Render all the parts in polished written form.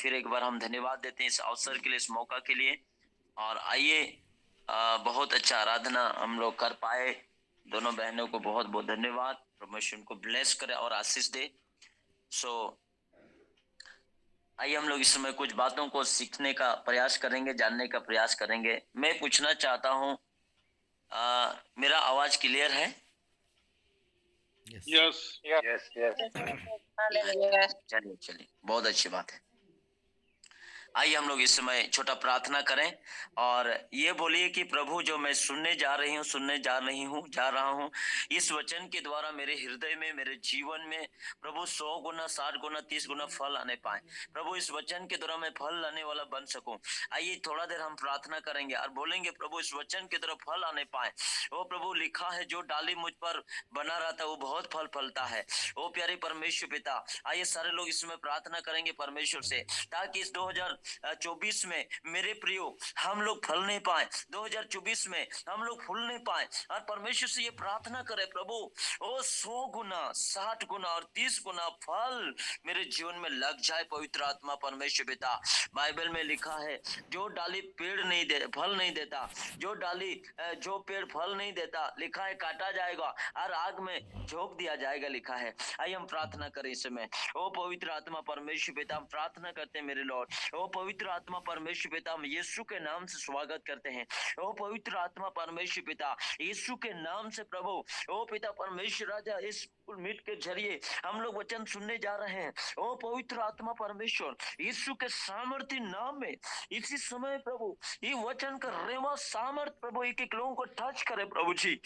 फिर एक बार हम धन्यवाद देते हैं इस अवसर के लिए, इस मौका के लिए। और आइए, बहुत अच्छा आराधना हम लोग कर पाए। दोनों बहनों को बहुत बहुत धन्यवाद। परमेश्वर उनको ब्लेस करे और आशीष दे। आइए हम लोग इस समय कुछ बातों को सीखने का प्रयास करेंगे, जानने का प्रयास करेंगे। मैं पूछना चाहता हूँ, मेरा आवाज क्लियर है? Yes yes yes. चलिए, बहुत अच्छी बात है। आइए हम लोग इस समय छोटा प्रार्थना करें और ये बोलिए कि प्रभु, जो मैं सुनने जा रहा हूँ, इस वचन के द्वारा मेरे हृदय में, मेरे जीवन में प्रभु 100 गुना, 60 गुना, 30 गुना फल आने पाए। प्रभु, इस वचन के द्वारा मैं फल लाने वाला बन सकूं। आइए थोड़ा देर हम प्रार्थना करेंगे और बोलेंगे, प्रभु इस वचन के द्वारा फल आने पाए। वो प्रभु, लिखा है जो डाली मुझ पर बना रहता है वो बहुत फल फलता है। ओ प्यारे परमेश्वर पिता, आइए सारे लोग इसमें प्रार्थना करेंगे परमेश्वर से, ताकि इस 2024 में मेरे प्रियो हम लोग फल नहीं पाए, 2024 में हम लोग फूल नहीं पाए। और परमेश्वर से ये प्रार्थना करें, प्रभु ओ 100 गुना, 60 गुना और 30 गुना फल मेरे जीवन में लग जाए। पवित्र आत्मा परमेश्वर पिता, बाइबल में लिखा है जो डाली पेड़ नहीं दे, फल नहीं देता, जो पेड़ फल नहीं देता, लिखा है काटा जाएगा और आग में झोंक दिया जाएगा, लिखा है। आइए हम प्रार्थना करें इस समय। ओ पवित्र आत्मा परमेश्वर पिता, हम प्रार्थना करते हैं मेरे लॉर्ड। ओ पवित्र आत्मा परमेश्वर पिता, हम यीशु के नाम से स्वागत करते हैं। ओ पवित्र आत्मा परमेश्वर पिता, यीशु के नाम से प्रभु, ओ पिता परमेश्वर राजा, इस मीट के जरिए हम लोग वचन सुनने जा रहे हैं। ओ पवित्र आत्मा परमेश्वर, यीशु के सामर्थ्य नाम में इसी समय प्रभु ये वचन का रेमा सामर्थ प्रभु एक एक लोगों को टच करे प्रभु जी,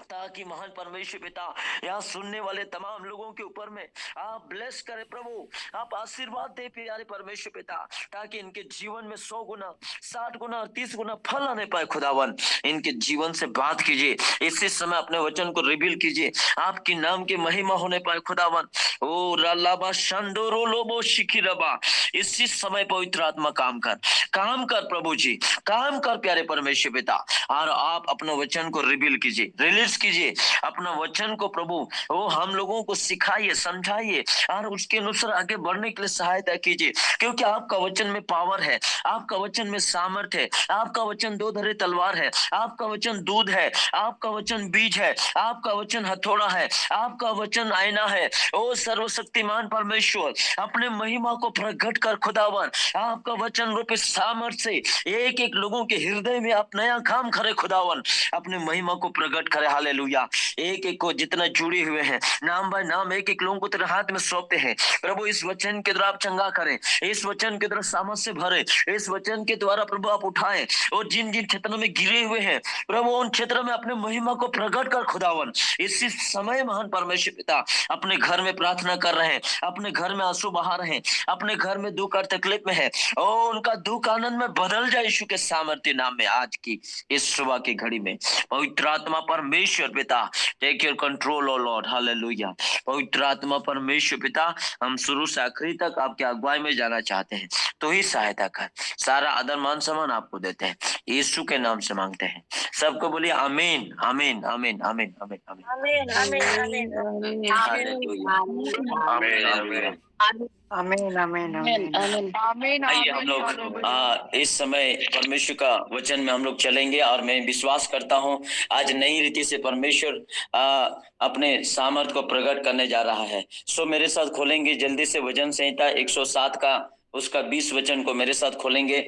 ताकि महान परमेश्वर पिता यहाँ सुनने वाले तमाम लोगों के ऊपर में आप ब्लेस करे प्रभु, आप आशीर्वाद दे प्यारे परमेश्वर पिता, ताकि इनके जीवन में 100 गुना, 60 गुना और 30 गुना फल आने पाए। खुदावन, इनके जीवन से बात कीजिए, इसी समय अपने वचन को रिवील कीजिए, आपके नाम की महिमा होने पाए। खुदावन, ओ रलाबा शंडोरो लोबो शिखिरबा, इसी समय पवित्र आत्मा काम कर प्रभु जी, काम कर प्यारे परमेश्वर पिता, और आप अपने वचन को रिवील कीजिए, रिलीज कीजिए अपना वचन को प्रभु। वो हम लोगों को सिखाइए, समझाइए और उसके अनुसार आगे बढ़ने के लिए सहायता कीजिए, क्योंकि आपका वचन में पावर है, आपका वचन में सामर्थ्य है, आपका वचन दो धारी तलवार है, आपका वचन दूध है, आपका वचन बीज है, आपका वचन हथौड़ा है, आपका वचन आईना है। ओ सर्वशक्तिमान परमेश्वर, अपने महिमा को प्रकट कर खुदावन, आपका वचन रूपी सामर्थ्य से एक एक लोगों के हृदय में आप नया काम करे खुदावन, अपने महिमा को प्रकट करे। हालेलुया। एक एक को जितना जुड़े हुए हैं, नाम बाय नाम एक एक लोगों को तेरे हाथ में सौंपते हैं प्रभु। इस वचन के द्वारा आप चंगा करें, इस वचन के द्वारा सामर्थ से भरे, इस वचन के द्वारा प्रभु आप उठाएं, और जिन जिन क्षेत्रों में गिरे हुए हैं प्रभु, उन क्षेत्रों में अपने महिमा को प्रकट कर खुदावन। इसी समय महान परमेश्वर पिता, अपने घर में प्रार्थना कर रहे हैं, अपने घर में आंसू बहा रहे हैं, अपने घर में दुख और तकलीफ में है, और उनका दुख आनंद में बदल जाए यीशु के सामर्थ्य नाम में। आज की इस सुबह की घड़ी में पवित्र आत्मा परमेश्वर पिता, take your control O lord. Hallelujah. पवित्र आत्मा परमेश्वर पिता, हम शुरू से आखिरी तक आपके अगुवाई में जाना चाहते हैं, तो ही सहायता कर। सारा आदर मान सम्मान आपको देते हैं, यीशु के नाम से मांगते हैं। सबको बोलिए आमीन, आमीन, आमीन, आमीन, आमीन, आमीन, आमीन आमीन आमीन हालेलुया, आमीन, आमीन। आमीन आमीन आमीन आमीन। आइए हम लोग इस समय परमेश्वर का वचन में हम लोग चलेंगे, और मैं विश्वास करता हूँ आज नई रीति से परमेश्वर अपने सामर्थ को प्रकट करने जा रहा है। सो मेरे साथ खोलेंगे जल्दी से भजन संहिता 107 का उसका 20 वचन को मेरे साथ खोलेंगे।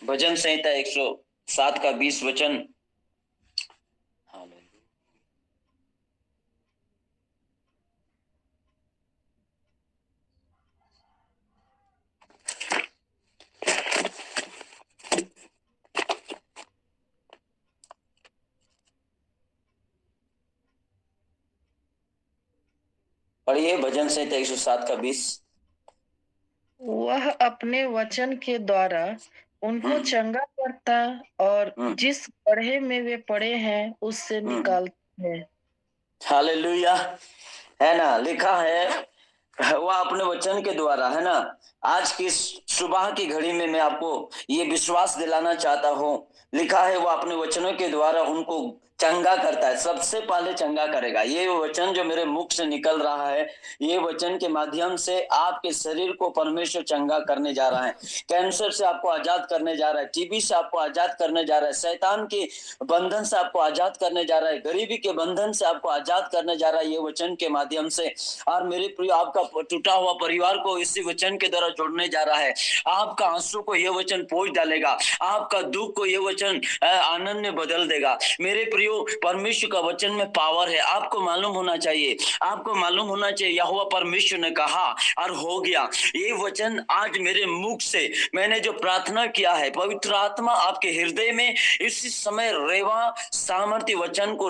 भजन संहिता 107 का 20 वचन। पढ़िए भजन संहिता 107 का 20। वह अपने वचन के द्वारा उनको चंगा करता और जिस गड्ढे में वे पड़े हैं उससे निकालता है। हालेलुया, है ना, लिखा है वह अपने वचन के द्वारा, है ना। आज की सुबह की घड़ी में मैं आपको ये विश्वास दिलाना चाहता हूँ, लिखा है वह अपने वचनों के द्वारा उनको चंगा करता है, सबसे पहले चंगा करेगा। ये वचन जो मेरे मुख से निकल रहा है, ये वचन के माध्यम से आपके शरीर को परमेश्वर चंगा करने जा रहा है। कैंसर से आपको आजाद करने जा रहा है, टीबी से आपको आजाद करने जा रहा है, शैतान के बंधन से आपको आजाद करने जा रहा है, गरीबी के बंधन से आपको आजाद करने जा रहा है ये वचन के माध्यम से। और मेरे प्रिय, आपका टूटा हुआ परिवार को इसी वचन के द्वारा जोड़ने जा रहा है। आपका आंसू को ये वचन पोंछ डालेगा, आपका दुख को ये वचन आनंद में बदल देगा। मेरे प्रियो, परमेश्वर का वचन में पावर है। आपको मालूम होना चाहिए, आपको मालूम होना चाहिए, यहोवा परमेश्वर ने कहा और हो गया। ये वचन आज मेरे मुख से मैंने जो प्रार्थना किया है, पवित्र आत्मा आपके हृदय में इसी समय रेवा सामर्थ्य वचन को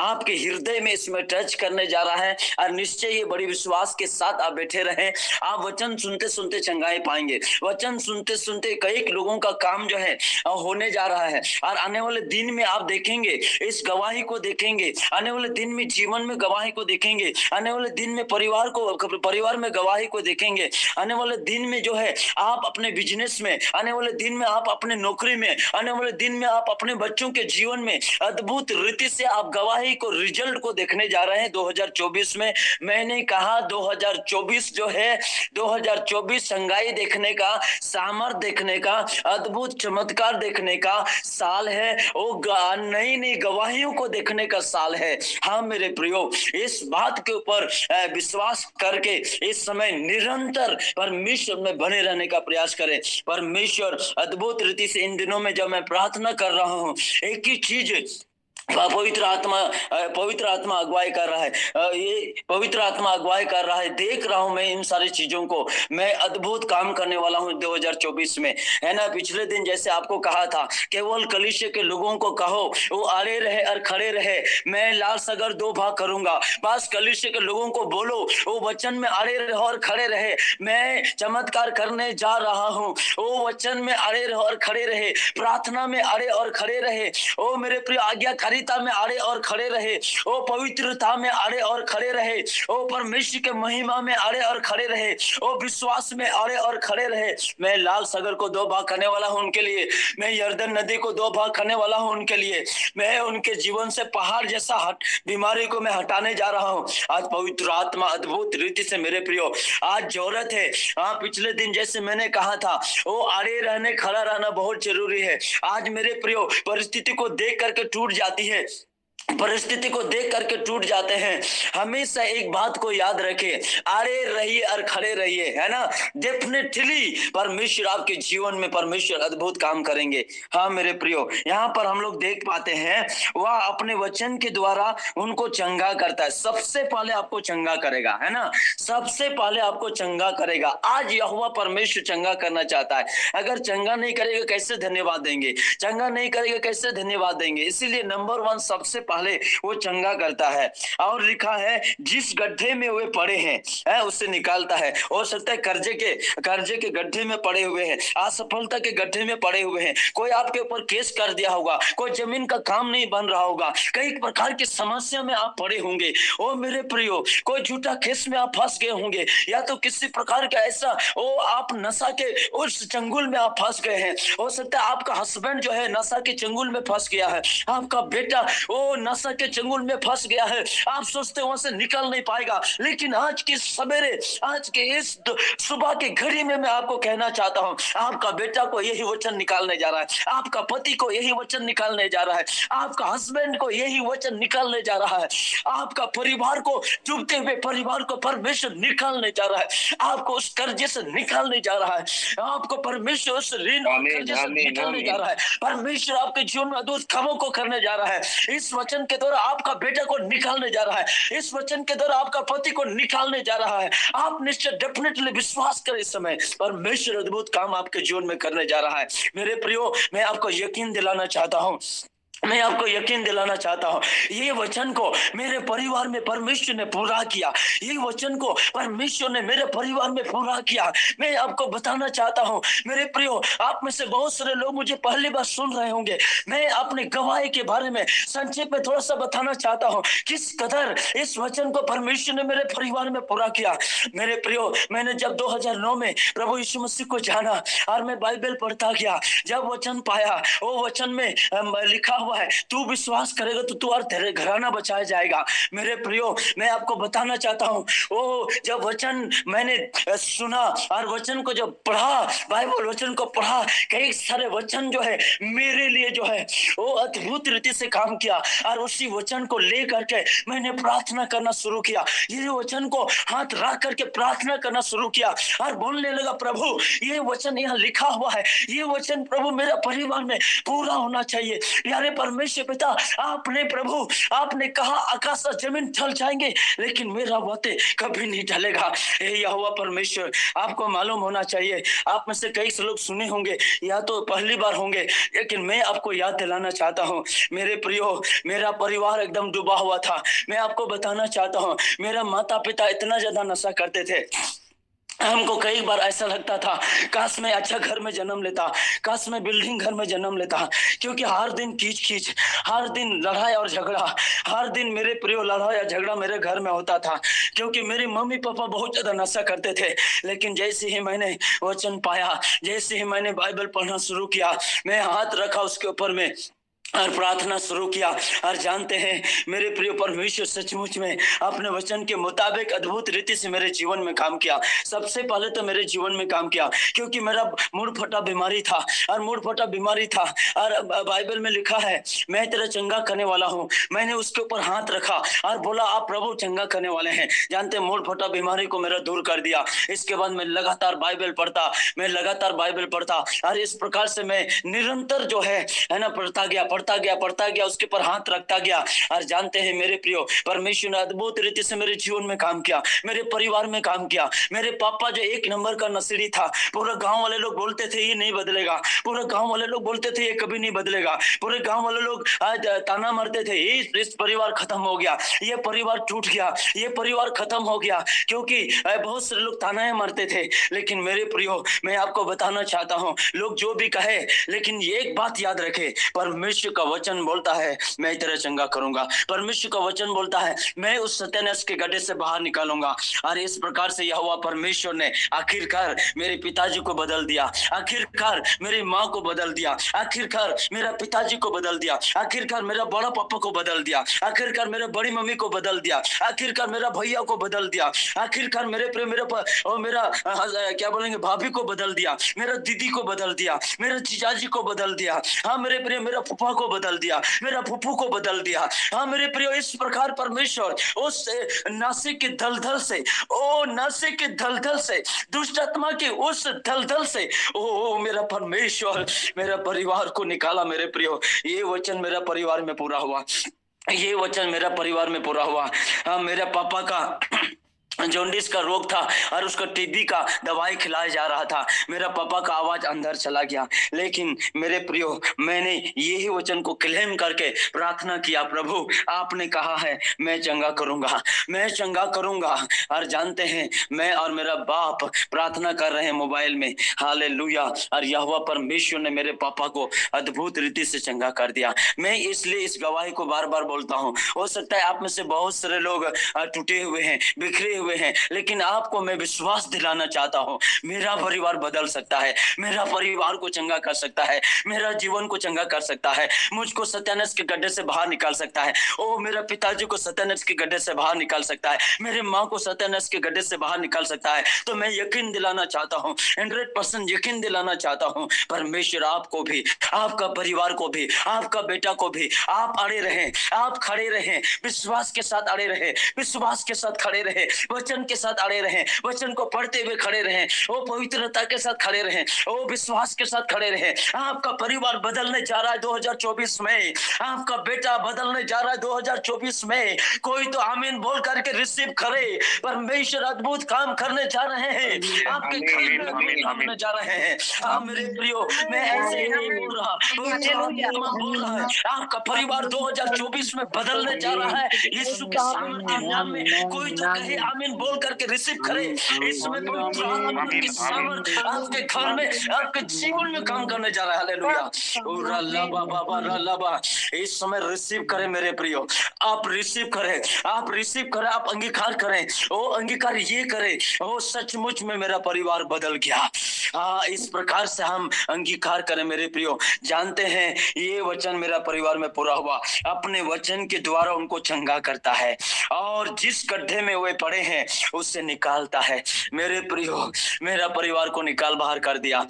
आपके हृदय में इसमें टच करने जा रहा है। और निश्चय ये बड़ी विश्वास के साथ आप बैठे रहें। आप वचन सुनते सुनते चंगाई पाएंगे। वचन सुनते सुनते कई लोगों का काम जो है होने जा रहा है। और आने वाले दिन में आप देखेंगे, इस गवाही को देखेंगे, आने वाले दिन में जीवन में गवाही को देखेंगे, आने वाले दिन में परिवार में गवाही को देखेंगे, आने वाले दिन में जो है आप अपने बिजनेस में, आने वाले दिन में आप अपने नौकरी में, आने वाले दिन में आप अपने बच्चों के जीवन में अद्भुत रीति से आप गवाही को, रिजल्ट को देखने जा रहे हैं 2024 में। मैंने कहा 2024 जो है, 2024 संगाई देखने का, सामर्थ देखने का, अद्भुत चमत्कार देखने का साल है। वो नई नई गवाहियों को देखने का साल है। हाँ मेरे प्रियो, इस बात के ऊपर विश्वास करके इस समय निरंतर परमेश्वर में बने रहने का प्रयास करें। परमेश्वर अद्भुत रीति से इन दिनों में जब मैं प्रार्थना कर रहा हूँ, एक ही चीज पवित्र आत्मा अगुवाई कर रहा है। ये पवित्र आत्मा अगुवाई कर रहा है। देख रहा हूं मैं इन सारी चीजों को। मैं अद्भुत काम करने वाला हूं 2024 में, है ना। पिछले दिन जैसे आपको कहा था, केवल कलीसिया के लोगों को कहो वो अड़े रहे और खड़े रहे, मैं लाल सगर 2 भाग करूंगा। बस कलीसिया के लोगों को बोलो वो वचन में अड़े रहे और खड़े रहे। मैं चमत्कार करने जा रहा हूं, वो वचन में अड़े रहे और खड़े रहे, प्रार्थना में अड़े और खड़े रहे, ओ मेरे प्रिय आज्ञाकारी में अड़े और खड़े रहे, ओ पवित्रता में अड़े और खड़े रहे, ओ परमेश्वर के महिमा में अड़े और खड़े रहे, ओ विश्वास में अड़े और खड़े रहे। मैं लाल सागर को 2 भाग करने वाला हूं उनके लिए, मैं यर्दन नदी को 2 भाग करने वाला हूं उनके लिए। मैं उनके जीवन से पहाड़ जैसा बीमारी को मैं हटाने जा रहा हूं। आज पवित्र आत्मा अद्भुत रीति से मेरे प्रियो आज जरूरत है। हाँ, पिछले दिन जैसे मैंने कहा था, वो अड़े रहने, खड़ा रहना बहुत जरूरी है। आज मेरे प्रियो परिस्थिति को देख करके टूट जाती है, परिस्थिति को देख करके टूट जाते हैं। हमेशा एक बात को याद रखें, अड़े रहिए और खड़े रहिए, है ना। डेफिनेटली परमेश्वर आपके जीवन में परमेश्वर अद्भुत काम करेंगे। हाँ मेरे प्रियो, यहाँ पर हम लोग देख पाते हैं वह अपने वचन के द्वारा उनको चंगा करता है। सबसे पहले आपको चंगा करेगा, है ना, सबसे पहले आपको चंगा करेगा। आज यहोवा परमेश्वर चंगा करना चाहता है। अगर चंगा नहीं करेगा कैसे धन्यवाद देंगे, चंगा नहीं करेगा कैसे धन्यवाद देंगे। इसीलिए नंबर 1 सबसे पहले वो चंगा करता है। और लिखा है जिस गड्ढे में वे पड़े हैं उससे निकालता है। हो सकता है कर्जे के गड्ढे में पड़े हुए हैं, असफलता के गड्ढे में पड़े हुए हैं, कोई आपके ऊपर केस कर दिया होगा, कोई जमीन का काम नहीं बन रहा होगा, कई प्रकार की समस्या में आप पड़े होंगे। ओ मेरे प्रियो, कोई झूठा केस में आप फंस गए होंगे, या तो किसी प्रकार का ऐसा आप नशा के उस चंगुल में आप फंस गए हैं। हो सकता है आपका हस्बैंड जो है नशा के चंगुल में फंस गया है, आपका बेटा वो नशा के चंगुल में फंस गया है, आप सोचते वहां से निकल नहीं पाएगा। लेकिन आज के सवेरे, आज के इस सुबह के घड़ी में मैं आपको कहना चाहता हूं, आपका बेटा को यही वचन निकालने जा रहा है, आपका पति को यही वचन निकालने जा रहा है, आपका हस्बैंड को यही वचन निकालने जा रहा है, आपका परिवार को, डूबते हुए परिवार को परमेश्वर निकालने जा रहा है, आपको उस कर्जे से निकालने जा रहा है, आपको परमेश्वर उस ऋण और कर्जे से निकालने जा रहा है। परमेश्वर आपके जीवन में अद्भुत कामों को करने जा रहा है। इस वचन के द्वारा आपका बेटा को निकालने जा रहा है, इस वचन के द्वारा आपका पति को निकालने जा रहा है। आप निश्चय डेफिनेटली विश्वास करें, इस समय परमेश्वर अद्भुत काम आपके जीवन में करने जा रहा है। मेरे प्रियो, मैं आपको यकीन दिलाना चाहता हूं, मैं आपको यकीन दिलाना चाहता हूं, ये वचन को मेरे परिवार में परमेश्वर ने पूरा किया, ये वचन को परमेश्वर ने मेरे परिवार में पूरा किया। मैं आपको बताना चाहता हूं मेरे प्रियो, आप में से बहुत सारे लोग मुझे पहली बार सुन रहे होंगे। मैं अपने गवाही के बारे में संक्षेप में थोड़ा सा बताना चाहता हूं, किस कदर इस वचन को परमेश्वर ने मेरे परिवार में पूरा किया। मेरे प्रियो, मैंने जब 2009 में प्रभु यीशु मसीह को जाना और मैं बाइबल पढ़ता गया, जब वचन पाया, वो वचन में लिखा हुआ है, तू विश्वास करेगा तो तू और तेरे घराना बचाया जाएगा। मेरे प्रियो, मैं आपको बताना चाहता हूँ, ओ जब वचन मैंने सुना और वचन को जब पढ़ा, बाइबल वचन को पढ़ा, कई सारे वचन जो है मेरे लिए जो है वो अद्भुत रीति से काम किया। और उसी वचन को ले करके मैंने प्रार्थना करना शुरू किया, ये वचन को हाथ रख करके प्रार्थना करना शुरू किया और बोलने लगा, प्रभु ये वचन यहाँ लिखा हुआ है, ये वचन प्रभु मेरा परिवार में पूरा होना चाहिए। प्यारे परमेश्वर पिता, आपने प्रभु आपने कहा आकाश और जमीन ढल जाएंगे लेकिन मेरा बातें कभी नहीं ढलेगा। यहोवा परमेश्वर, आपको मालूम होना चाहिए, आप में से कई लोग सुने होंगे या तो पहली बार होंगे, लेकिन मैं आपको याद दिलाना चाहता हूँ मेरे प्रियो, मेरा परिवार एकदम डूबा हुआ था। मैं आपको बताना चाहता हूँ, मेरा माता पिता इतना ज्यादा नशा करते थे, हमको कई बार ऐसा लगता था काश मैं अच्छा घर में जन्म लेता, काश मैं बिल्डिंग घर में जन्म लेता, क्योंकि हर दिन कीच कीच, हर दिन लड़ाई और झगड़ा, हर दिन मेरे प्रियो लड़ाई या झगड़ा मेरे घर में होता था, क्योंकि मेरे मम्मी पापा बहुत ज्यादा नशा करते थे। लेकिन जैसे ही मैंने वचन पाया, जैसे ही मैंने बाइबल पढ़ना शुरू किया, मैं हाथ रखा उसके ऊपर में और प्रार्थना शुरू किया, और जानते हैं मेरे प्रिय परमेश्वर सचमुच में अपने वचन के मुताबिक अद्भुत रीति से मेरे जीवन में काम किया। सबसे पहले तो मेरे जीवन में काम किया क्योंकि मेरा मुड़ फटा बीमारी था, और मुड़ फटा बीमारी था, और बाइबल में लिखा है मैं तेरा चंगा करने वाला हूँ। मैंने उसके ऊपर हाथ रखा और बोला आप प्रभु चंगा करने वाले हैं। जानते हैं मुड़ फटा बीमारी को मेरा दूर कर दिया। इसके बाद मैं लगातार बाइबल पढ़ता, मैं लगातार बाइबल पढ़ता, और इस प्रकार से मैं निरंतर जो है ना पढ़ता गया, उसके पर हाथ रखता गया। और जानते हैं मेरे प्रियो, परमेश्वर ने अद्भुत रीति से मेरे जीवन में काम किया, मेरे परिवार में काम किया। मेरे पापा जो एक नंबर का नशेड़ी था, पूरे गांव वाले लोग बोलते थे ये नहीं बदलेगा, पूरे गांव वाले लोग बोलते थे ये कभी नहीं बदलेगा, पूरे गांव वाले लोग आज ताना मारते थे इस परिवार खत्म हो गया, ये परिवार टूट गया, ये परिवार खत्म हो गया, क्योंकि बहुत सारे लोग तानाएं मारते थे। लेकिन मेरे प्रियो, मैं आपको बताना चाहता हूँ, लोग जो भी कहे, लेकिन ये एक बात याद रखे, परमेश्वर का वचन बोलता है मैं तेरा चंगा करूंगा। परमेश्वर का वचन बोलता है मैं उस सत्यानाश के गड्ढे से बाहर निकालूंगा। और इस प्रकार से यहोवा परमेश्वर ने आखिरकार मेरे पिताजी को बदल दिया, आखिरकार मेरी माँ को बदल दिया, आखिरकार मेरा पिताजी को बदल दिया, आखिरकार मेरा बड़ा पापा को बदल दिया, आखिरकार मेरे बड़ी मम्मी को बदल दिया, आखिरकार मेरा भैया को बदल दिया, आखिरकार मेरा क्या बोलेंगे भाभी को बदल दिया, मेरा दीदी को बदल दिया, मेरे जीजाजी को बदल दिया, हाँ मेरे प्रिय मेरा फूफा को बदल दिया, मेरा फूफू को बदल दिया। हाँ मेरे प्रियो, इस प्रकार परमेश्वर उस नशे के दलदल से, ओ नशे के दलदल से, दुष्ट आत्मा के उस दलदल से, ओ मेरा परमेश्वर मेरा परिवार को निकाला। मेरे प्रियो, ये वचन मेरा परिवार में पूरा हुआ, ये वचन मेरा परिवार में पूरा हुआ। हाँ मेरा पापा का जॉन्डिस का रोग था और उसका टीबी का दवाई खिलाया जा रहा था, मेरा पापा का आवाज अंदर चला गया। लेकिन मेरे प्रियो, मैंने यही वचन को क्लेम करके प्रार्थना किया, प्रभु आपने कहा है मैं चंगा करूंगा, मैं चंगा करूंगा। और जानते हैं मैं और मेरा बाप प्रार्थना कर रहे हैं मोबाइल में, हालेलुया। और यहोवा परमेश्वर ने मेरे पापा को अद्भुत रीति से चंगा कर दिया। मैं इसलिए इस गवाही को बार बार बोलता हूँ। हो सकता है आप में से बहुत सारे लोग टूटे हुए हैं, बिखरे हुए हैं, लेकिन आपको मैं विश्वास दिलाना चाहता हूं मेरा परिवार बदल सकता है, मेरा परिवार को चंगा कर सकता है, मेरा जीवन को चंगा कर सकता है, मुझको सत्यानाश के गड्ढे से बाहर निकाल सकता है। ओ मेरा पिताजी को सत्यानाश के गड्ढे से बाहर निकाल सकता है, मेरे माँ को सत्यानाश के गड्ढे से बाहर निकाल सकता है। तो मैं यकीन दिलाना चाहता हूँ, 100% यकीन दिलाना चाहता हूँ, परमेश्वर आपको भी, आपका परिवार को भी, आपका बेटा को भी, आप अड़े रहें, आप खड़े रहें, विश्वास के साथ अड़े रहे, विश्वास के साथ खड़े रहे, वचन के साथ अड़े रहें, वचन को पढ़ते हुए खड़े रहें, वो पवित्रता के साथ खड़े रहें, वो विश्वास के साथ खड़े रहें। आपका परिवार बदलने जा रहा है 2024 में, आपका बेटा बदलने जा रहा है 2024 में। कोई तो आमीन बोल करके रिसीव करे। परमेश्वर अद्भुत काम करने जा रहे हैं, आपके घर में अद्भुत काम करने जा रहे हैं। आप मेरे प्रियो, मैं ऐसे ही नहीं बोल रहा, बोल रहा है आपका परिवार 2024 में बदलने जा रहा है। यीशु के सामर्थ्य नाम में कोई तो कहे आमीन बोल करके रिसीव करें। इस समय पवित्र आत्मा की सामर्थ आपके घर में, आपके जीवन में काम करने जा रहा है। हालेलुया। ओ रल्ला बाबा रल्ला बा, इस समय रिसीव करें मेरे प्रियो, आप रिसीव करें, आप रिसीव करें, आप अंगीकार करें। ओ अंगीकार ये करें, ओ सचमुच में मेरा परिवार बदल गया। इस प्रकार से हम अंगीकार करें मेरे प्रियो। जानते हैं ये वचन मेरा परिवार में पूरा हुआ, अपने वचन के द्वारा उनको चंगा करता है और जिस गड्ढे में वे पड़े हैं उससे निकालता है। मेरे प्रियो, मेरा परिवार को निकाल बाहर कर दिया,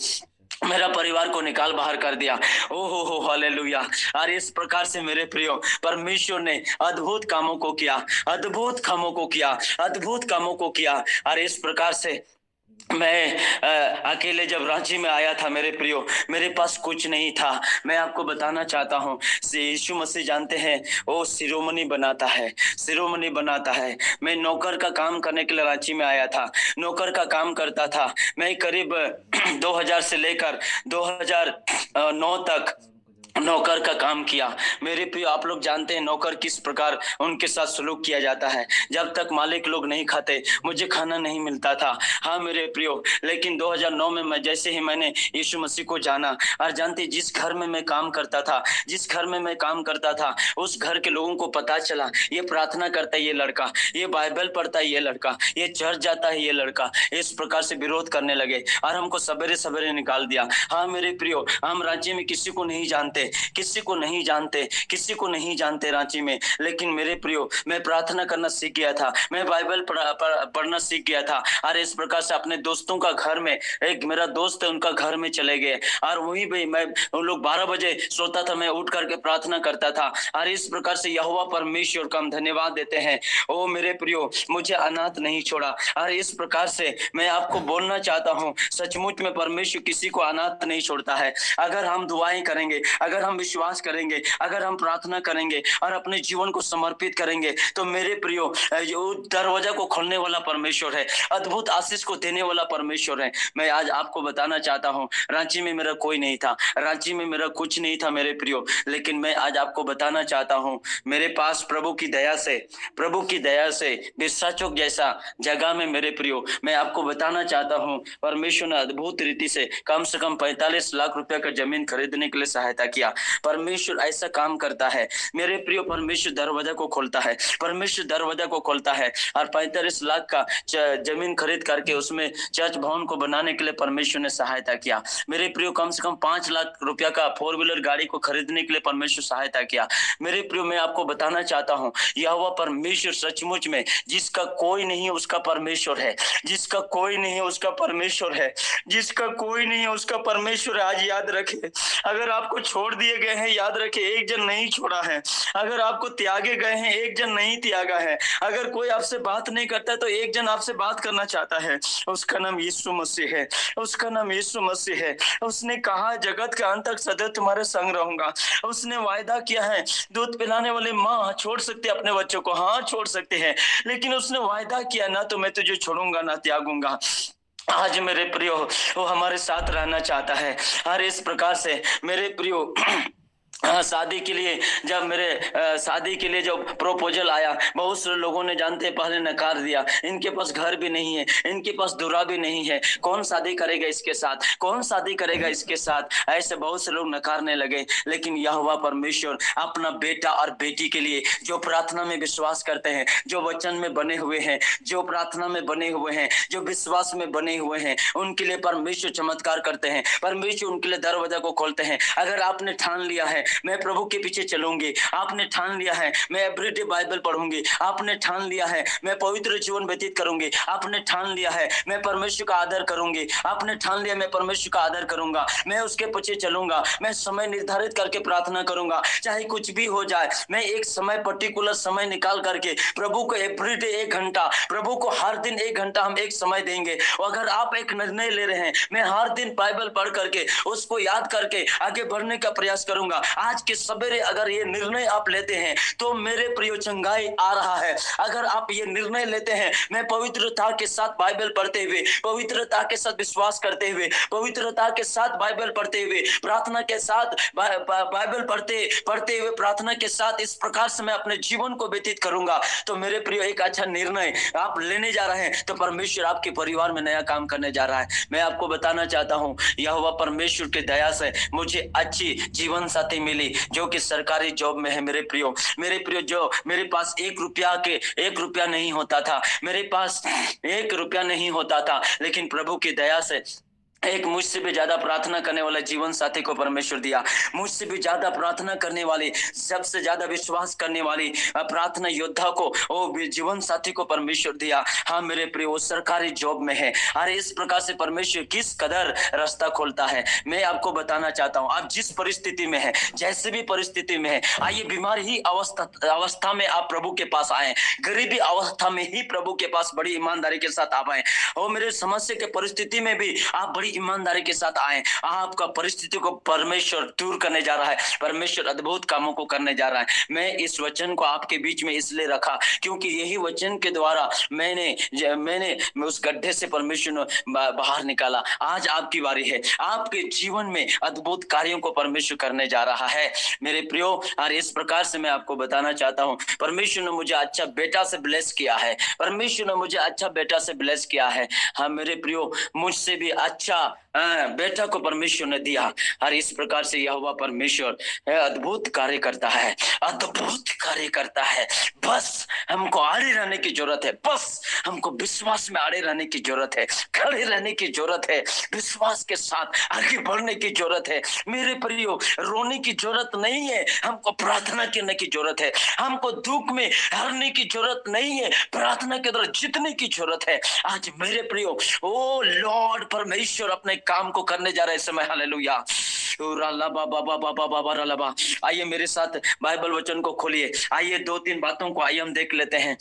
मेरा परिवार को निकाल बाहर कर दिया। ओहो हो हालेलुया। और इस प्रकार से मेरे प्रियो, परमेश्वर ने अद्भुत कामों को किया, अद्भुत कामों को किया, अद्भुत कामों को किया। और इस प्रकार से मैं अकेले जब रांची में आया था मेरे प्रियो, मेरे पास कुछ नहीं था। मैं आपको बताना चाहता हूँ, यीशु मसीह जानते हैं वो शिरोमणि बनाता है, शिरोमणि बनाता है। मैं नौकर का काम करने के लिए रांची में आया था, नौकर का काम करता था। मैं करीब 2000 से लेकर 2009 तक नौकर का काम किया। मेरे प्रिय, आप लोग जानते हैं नौकर किस प्रकार उनके साथ सलूक किया जाता है। जब तक मालिक लोग नहीं खाते मुझे खाना नहीं मिलता था। हाँ मेरे प्रियो, लेकिन 2009 में मैं जैसे ही मैंने यीशु मसीह को जाना और जानते, जिस घर में मैं काम करता था, जिस घर में मैं काम करता था, उस घर के लोगों को पता चला ये प्रार्थना करता है ये लड़का, ये बाइबल पढ़ता है ये लड़का, ये चर्च जाता है ये लड़का। इस प्रकार से विरोध करने लगे और हमको सवेरे सवेरे निकाल दिया। हाँ मेरे प्रियो, हम रांची में किसी को नहीं जानते, किसी को नहीं जानते, किसी को नहीं जानते रांची में। लेकिन मेरे प्रियो, मैं प्रार्थना करना सीख गया था, मैं बाइबल पढ़ना सीख गया था। और इस प्रकार से अपने दोस्तों का घर में, एक मेरा दोस्त है उनका घर में चले गए और वहीं पे मैं, उन लोग 12 बजे सोता था, मैं उठ करके प्रार्थना करता था। और इस प्रकार से यहोवा परमेश्वर का हम धन्यवाद देते हैं। ओ मेरे प्रियो, मुझे अनाथ नहीं छोड़ा। और इस प्रकार से मैं आपको बोलना चाहता हूँ, सचमुच में परमेश्वर किसी को अनाथ नहीं छोड़ता है। अगर हम दुआएं करेंगे, अगर हम विश्वास करेंगे, अगर हम प्रार्थना करेंगे और अपने जीवन को समर्पित करेंगे, तो मेरे प्रियो, दरवाजा को खोलने वाला परमेश्वर है, अद्भुत आशीष को देने वाला परमेश्वर है। मैं आज आपको बताना चाहता हूँ, रांची में मेरा कोई नहीं था, रांची में मेरा कुछ नहीं था मेरे प्रियो, लेकिन मैं आज आपको बताना चाहता हूँ, मेरे पास प्रभु की दया से, प्रभु की दया से बिरसा चौक जैसा जगह में मेरे प्रियो, मैं आपको बताना चाहता हूँ, परमेश्वर ने अद्भुत रीति से कम 45 लाख रुपया का जमीन खरीदने के लिए सहायता किया। परमेश्वर ऐसा काम करता है मेरे प्रियो, परमेश्वर दरवाजा को खोलता है, परमेश्वर दरवाजा को खोलता है। और 45 लाख का जमीन खरीद करके उसमें चर्च भवन को बनाने के लिए परमेश्वर ने सहायता किया। मेरे प्रियो, कम से कम 5 लाख रुपया का 4 व्हीलर गाड़ी को खरीदने के लिए परमेश्वर सहायता किया। मेरे प्रियो, मैं आपको बताना चाहता हूँ, यहोवा परमेश्वर सचमुच में जिसका कोई नहीं है उसका परमेश्वर है, जिसका कोई नहीं है उसका परमेश्वर है, जिसका कोई नहीं है उसका परमेश्वर है। आज याद रखे, अगर आपको छोड़ दिए गए हैं, याद रखे एक जन नहीं छोड़ा है। अगर आपको त्यागे गए हैं, एक जन नहीं त्यागा है। अगर कोई आपसे बात नहीं करता है तो एक जन आपसे बात करना चाहता है, उसका नाम यीशु मसीह है, उसका नाम यीशु मसीह है। उसने कहा जगत के अंत तक सदैव तुम्हारे संग रहूंगा। उसने वायदा किया है, दूध पिलाने वाले माँ छोड़ सकते अपने बच्चों को, हाँ छोड़ सकते हैं, लेकिन उसने वायदा किया ना तो मैं तुझे छोड़ूंगा ना त्यागूंगा। आज मेरे प्रियो, वो हमारे साथ रहना चाहता है। और इस प्रकार से मेरे प्रियो, शादी के लिए जब मेरे शादी के लिए जब प्रपोजल आया, बहुत से लोगों ने जानते पहले नकार दिया, इनके पास घर भी नहीं है, इनके पास दुरा भी नहीं है, कौन शादी करेगा इसके साथ, कौन शादी करेगा इसके साथ, ऐसे बहुत से लोग नकारने लगे। लेकिन यहोवा परमेश्वर अपना बेटा और बेटी के लिए जो प्रार्थना में विश्वास करते हैं, जो वचन में बने हुए हैं, जो प्रार्थना में बने हुए हैं, जो विश्वास में बने हुए हैं, उनके लिए परमेश्वर चमत्कार करते हैं, परमेश्वर उनके लिए दरवाजा को खोलते हैं। अगर आपने ठान लिया है मैं प्रभु के पीछे चलूंगी, आपने ठान लिया है मैं एवरीडे बाइबल पढ़ूंगी, आपने ठान लिया है मैं पवित्र जीवन व्यतीत करूंगी, आपने ठान लिया है मैं परमेश्वर का आदर करूंगी, आपने ठान लिया मैं परमेश्वर का आदर करूंगा, मैं उसके पीछे चलूंगा, मैं समय निर्धारित करके प्रार्थना करूंगा, चाहे कुछ भी हो जाए, मैं एक समय पर्टिकुलर समय निकाल करके प्रभु को एवरीडे 1 घंटा, प्रभु को हर दिन 1 घंटा हम एक समय देंगे। अगर आप एक निर्णय ले रहे हैं, मैं हर दिन बाइबल पढ़ करके उसको याद करके आगे बढ़ने का प्रयास करूंगा, आज के सवेरे अगर ये निर्णय आप लेते हैं तो मेरे प्रियो चंगाई आ रहा है। अगर आप ये निर्णय लेते हैं, मैं पवित्रता के साथ बाइबल पढ़ते हुए, पवित्रता के साथ विश्वास करते हुए, पवित्रता के साथ बाइबल पढ़ते हुए, प्रार्थना के साथ बाइबल पढ़ते हुए, प्रार्थना के साथ इस प्रकार से मैं अपने जीवन को व्यतीत करूंगा, तो मेरे प्रियो एक अच्छा निर्णय आप लेने जा रहे हैं, तो परमेश्वर आपके परिवार में नया काम करने जा रहा है। मैं आपको बताना चाहता हूं, यहोवा परमेश्वर की दया से मुझे अच्छी जीवन साथी मिली जो कि सरकारी जॉब में है। मेरे प्रियो जो मेरे पास 1 रुपया नहीं होता था, मेरे पास 1 रुपया नहीं होता था, लेकिन प्रभु की दया से एक मुझसे भी ज्यादा प्रार्थना करने वाला जीवन साथी को परमेश्वर दिया। मुझसे भी ज्यादा प्रार्थना करने वाली, सबसे ज्यादा विश्वास करने वाली प्रार्थना योद्धा को, वो जीवन साथी को परमेश्वर दिया। हाँ मेरे प्रिय, वो सरकारी जॉब में है। अरे इस प्रकार से परमेश्वर किस कदर रास्ता खोलता है, मैं आपको बताना चाहता हूँ। आप जिस परिस्थिति में है, जैसे भी परिस्थिति में है, आइए बीमारी ही अवस्था में आप प्रभु के पास आए, गरीबी अवस्था में ही प्रभु के पास बड़ी ईमानदारी के साथ आप आए, और मेरे समस्या के परिस्थिति में भी आप बड़ी ईमानदारी के साथ आए। आपका परिस्थिति को परमेश्वर दूर करने जा रहा है, परमेश्वर अद्भुत कामों को करने जा रहा है। मैं इस वचन को आपके बीच में इसलिए रखा क्योंकि यही वचन के द्वारा मैंने उस गड्ढे से परमेश्वर ने बाहर निकाला। आज आपकी बारी है, आपके जीवन में अद्भुत कार्यों को परमेश्वर करने जा रहा है मेरे प्रियो। और इस प्रकार से मैं आपको बताना चाहता हूँ, परमेश्वर ने मुझे अच्छा बेटा से ब्लेस किया है, परमेश्वर ने मुझे अच्छा बेटा से ब्लेस किया है। हाँ मेरे प्रियो, मुझसे भी अच्छा बेटा को परमेश्वर ने दिया। और इस प्रकार से यहोवा परमेश्वर अद्भुत कार्य करता है, अद्भुत कार्य करता है। बस हमको आड़े रहने की जरूरत है, बस हमको विश्वास में आड़े रहने की जरूरत है, खड़े रहने की जरूरत है, विश्वास के साथ आगे बढ़ने की जरूरत है मेरे प्रियो। रोने की जरूरत नहीं है, हमको प्रार्थना करने की जरूरत है। हमको दुख में हारने की जरूरत नहीं है, प्रार्थना के द्वारा जीतने की जरूरत है। आज मेरे प्रियो, ओ लॉर्ड परमेश्वर अपने काम को करने जा रहे हैं समय। हालेलुया। आइए मेरे साथ बाइबल वचन को खोलिए। आइए 2-3 बातों को आइए हम देख लेते हैं।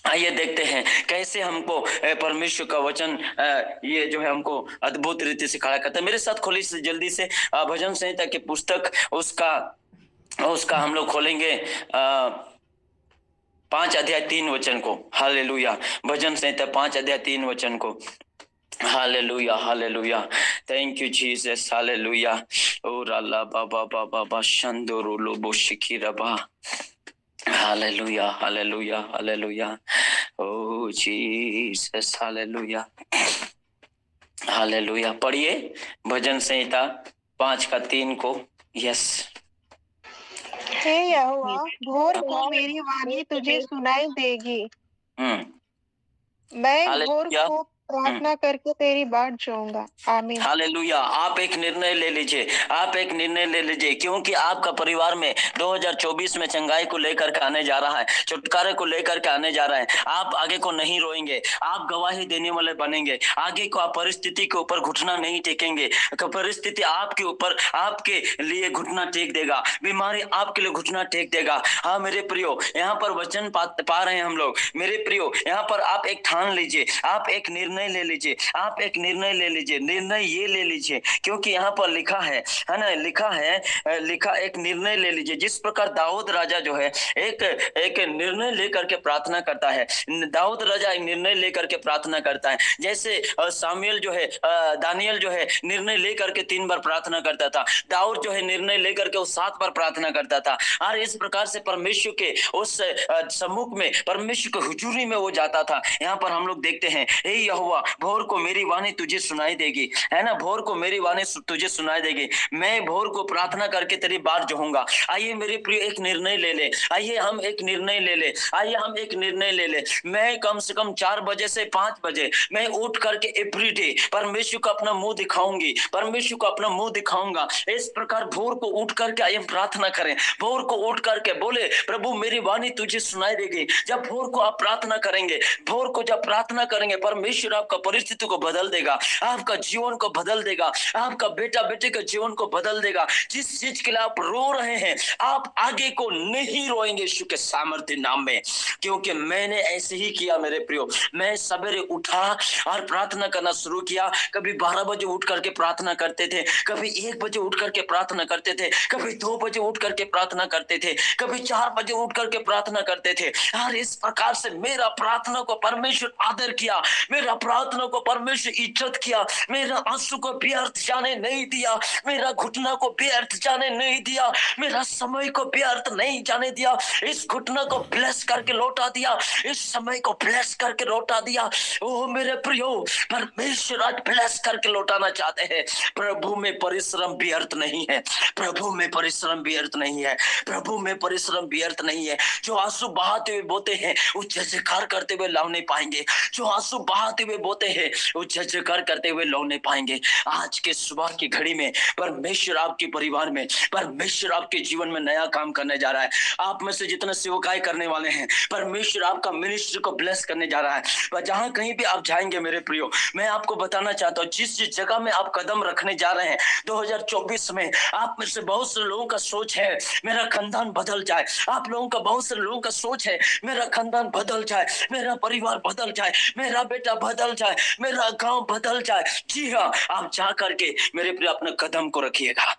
आइए देखते हैं कैसे हमको परमेश्वर का वचन ये जो है हमको अद्भुत रीति से खड़ा करता है। मेरे साथ खोलिए से जल्दी से भजन संहिता की पुस्तक, उसका हम लोग खोलेंगे 5 अध्याय 3 वचन को। हालेलुया। भजन संहिता 5 अध्याय 3 वचन को। Hallelujah, hallelujah. Thank you Jesus. Hallelujah. ओ राला बाबा बाबा बा शंदोरो लोबो शिखिरबा। Hallelujah, hallelujah, hallelujah. Oh Jesus. Hallelujah, hallelujah. पढ़िए भजन संहिता 5 का 3 को। यस। हे यहोवा, भोर को मेरी वाणी तुझे सुनाई देगी। मैं भोर को प्रार्थना करके तेरी बाट जाऊंगा। आमीन। हालेलुया। आप एक निर्णय ले लीजिए, आप एक निर्णय ले लीजिए, क्योंकि आपका परिवार में 2024 में चंगाई को लेकर के आने जा रहा है, छुटकारे को लेकर के आने जा रहा है। आप आगे को नहीं रोएंगे, आप गवाही देने वाले बनेंगे। आगे को आप परिस्थिति के ऊपर घुटना नहीं टेकेंगे, परिस्थिति आपके ऊपर, आपके लिए घुटना टेक देगा, बीमारी आपके लिए घुटना टेक देगा। हाँ मेरे प्रियो, यहाँ पर वचन पा रहे हैं हम लोग। मेरे प्रियो, यहाँ पर आप एक ठान लीजिए, आप एक निर्णय ले लीजिए, आप एक निर्णय ले लीजिए। निर्णय ये ले लीजिए क्योंकि यहाँ पर लिखा है ना, लिखा एक निर्णय ले लीजिए। जिस प्रकार दाऊद राजा जो है एक निर्णय लेकर के प्रार्थना करता है, दाऊद राजा एक निर्णय लेकर के प्रार्थना करता है। जैसे सामुएल जो है, दानियल जो है निर्णय लेकर के 3 बार प्रार्थना करता था, दाऊद जो है निर्णय लेकर के वो 7 बार प्रार्थना करता था। और इस प्रकार से परमेश्वर के उस सम्मुख में, परमेश्वर के हुजूरी में वो जाता था। यहाँ पर हम लोग देखते हैं, हे यहोवा, भोर को मेरी वाणी तुझे सुनाई देगी, है ना, भोर को मेरी वाणी तुझे सुनाई देगी, मैं भोर को प्रार्थना करके तेरी बात जोहूंगा। आइए मेरे प्रिय एक निर्णय ले ले, आइए हम एक निर्णय ले ले, आइए हम एक निर्णय ले ले। मैं कम से कम 4 बजे से 5 बजे मैं उठ करके एवरीडे परमेश्वर को अपना मुंह दिखाऊंगी, परमेश्वर को अपना मुंह दिखाऊंगा। इस प्रकार भोर को उठ करके आइए प्रार्थना करें, भोर को उठ करके बोले, प्रभु मेरी वाणी तुझे सुनाई देगी। जब भोर को आप प्रार्थना करेंगे, भोर को जब प्रार्थना करेंगे, परमेश्वर परमेश्वर आपका परिस्थिति को बदल देगा, आपका जीवन को बदल देगा, आपका बेटा बेटे के जीवन को बदल देगा। जिस चीज के लिए आप रो रहे हैं, आप आगे को नहीं रोएंगे यीशु के सामर्थ्य नाम में, क्योंकि मैंने ऐसे ही किया मेरे प्रियो। मैं सवेरे उठा और प्रार्थना करना शुरू किया। कभी 12 बजे उठ करके प्रार्थना करते थे, कभी 1 बजे उठ करके प्रार्थना करते थे, कभी 2 बजे उठ करके प्रार्थना करते थे, कभी 4 बजे उठ करके प्रार्थना करते थे। और इस प्रकार से मेरा प्रार्थना को परमेश्वर आदर किया, मेरा प्रार्थना को परमेश्वर इज्जत किया, मेरा आंसू को व्यर्थ जाने नहीं दिया, मेरा घुटना को व्यर्थ जाने नहीं दिया, मेरा समय को व्यर्थ नहीं जाने दिया। इस घुटना को ब्लेस करके लौटा दिया, इस समय को ब्लेस करके लौटा दिया। ओ मेरे प्रियो, परमेश्वर आज ब्लेस करके लौटाना चाहते हैं। प्रभु में परिश्रम व्यर्थ नहीं है, प्रभु में परिश्रम व्यर्थ नहीं है, प्रभु में परिश्रम व्यर्थ नहीं है। जो आंसू बहाते हुए बोते हैं वो जयजयकार करते हुए लौ नहीं पाएंगे, जो आंसू बहाते हुए बोते हैं वो जयजयकार करते हुए लौ नहीं पाएंगे। आज के सुबह की घड़ी में परमेश्वर आपके परिवार में, परमेश्वर आपके जीवन में नया काम करने जा रहा है। आप में से जितने सेवकाई करने वाले हैं, परमेश्वर आपका मिनिस्ट्री को ब्लेस करने जा रहा है। पर जहां कहीं भी आप जाएंगे मेरे प्रियो, मैं आपको बताना चाहता हूं, जिस जगह में आप कदम रखने जा रहे हैं 2024 में, आप में से बहुत से लोगों का सोच है मेरा खानदान बदल जाए। आप लोगों का, बहुत से लोगों का सोच है मेरा खानदान बदल जाए, मेरा परिवार बदल जाए, मेरा बेटा बदल जाए, मेरा गांव बदल जाए। जी हाँ, आप जा करके मेरे प्रिय अपने कदम को रखिएगा,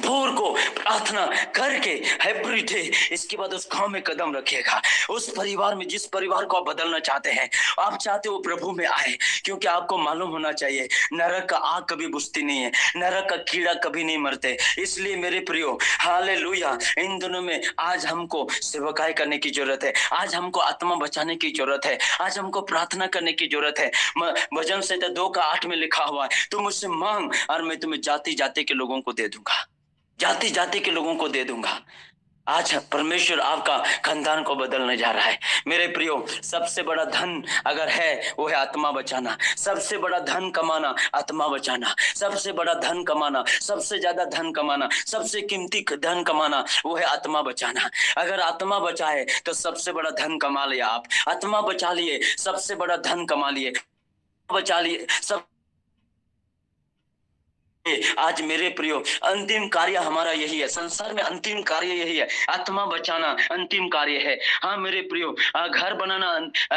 भोर को प्रार्थना करके एवरी डे, इसके बाद उस गांव में कदम रखिएगा। उस परिवार में, जिस परिवार को आप बदलना चाहते हैं, आप चाहते हो प्रभु में आए, क्योंकि आपको मालूम होना चाहिए नरक का आग कभी बुझती नहीं है, नरक का कीड़ा कभी नहीं मरते। इसलिए मेरे प्रियो, हालेलुया, इन दिनों में आज हमको सेवकाई करने की जरूरत है, आज हमको आत्मा बचाने की जरूरत है, आज हमको प्रार्थना करने की जरूरत है। भजन संहिता 2:8 में लिखा हुआ है, तुम मुझसे मांग और मैं तुम्हें जाति जाति के लोगों को दे दूंगा, जाति जाति के लोगों को दे दूंगा। आज परमेश्वर आपका खानदान को बदलने जा रहा है। मेरे प्रियो, सबसे बड़ा धन अगर है वो है आत्मा बचाना। सबसे बड़ा धन कमाना, आत्मा बचाना। सबसे बड़ा धन कमाना, सबसे ज्यादा धन कमाना, सबसे कीमती धन कमाना, वो है आत्मा बचाना। अगर आत्मा बचाए तो सबसे बड़ा धन कमा लिया आप। आत्मा बचा लिए, सबसे बड़ा धन कमा लिए, बचा लिए सब। आज मेरे प्रियो, अंतिम कार्य हमारा यही है, संसार में अंतिम कार्य यही है, आत्मा बचाना अंतिम कार्य है। हाँ मेरे प्रियो, घर बनाना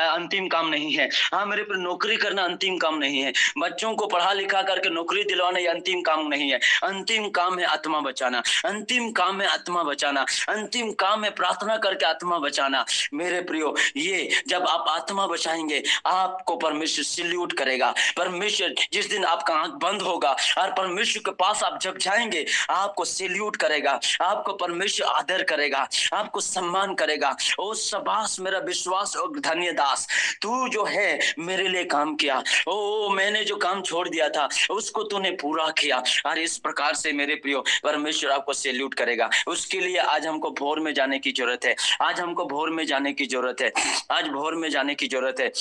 अंतिम काम नहीं है। हाँ मेरे प्रियो, नौकरी करना अंतिम काम नहीं है, बच्चों को पढ़ा लिखा करके नौकरी दिलवाना ये अंतिम काम नहीं है। अंतिम काम है आत्मा बचाना, अंतिम काम है आत्मा बचाना, अंतिम काम है प्रार्थना करके आत्मा बचाना। मेरे प्रियो, ये जब आप आत्मा बचाएंगे, आपको परमेश्वर सैल्यूट करेगा। परमेश्वर जिस दिन आपका आंख बंद होगा और परमेश्वर के पास आप जब जाएंगे, आपको सैल्यूट करेगा, आपको परमेश्वर आदर करेगा, आपको सम्मान करेगा। ओ शाबाश मेरा विश्वास और धन्य दास, तू जो है मेरे लिए काम किया। ओ मैंने जो काम छोड़ दिया था उसको तूने पूरा किया। और इस प्रकार से मेरे प्रियो, परमेश्वर आपको सैल्यूट करेगा। उसके लिए आज हमको भोर में जाने की जरूरत है, आज हमको भोर में जाने की जरूरत है, आज भोर में जाने की जरूरत है।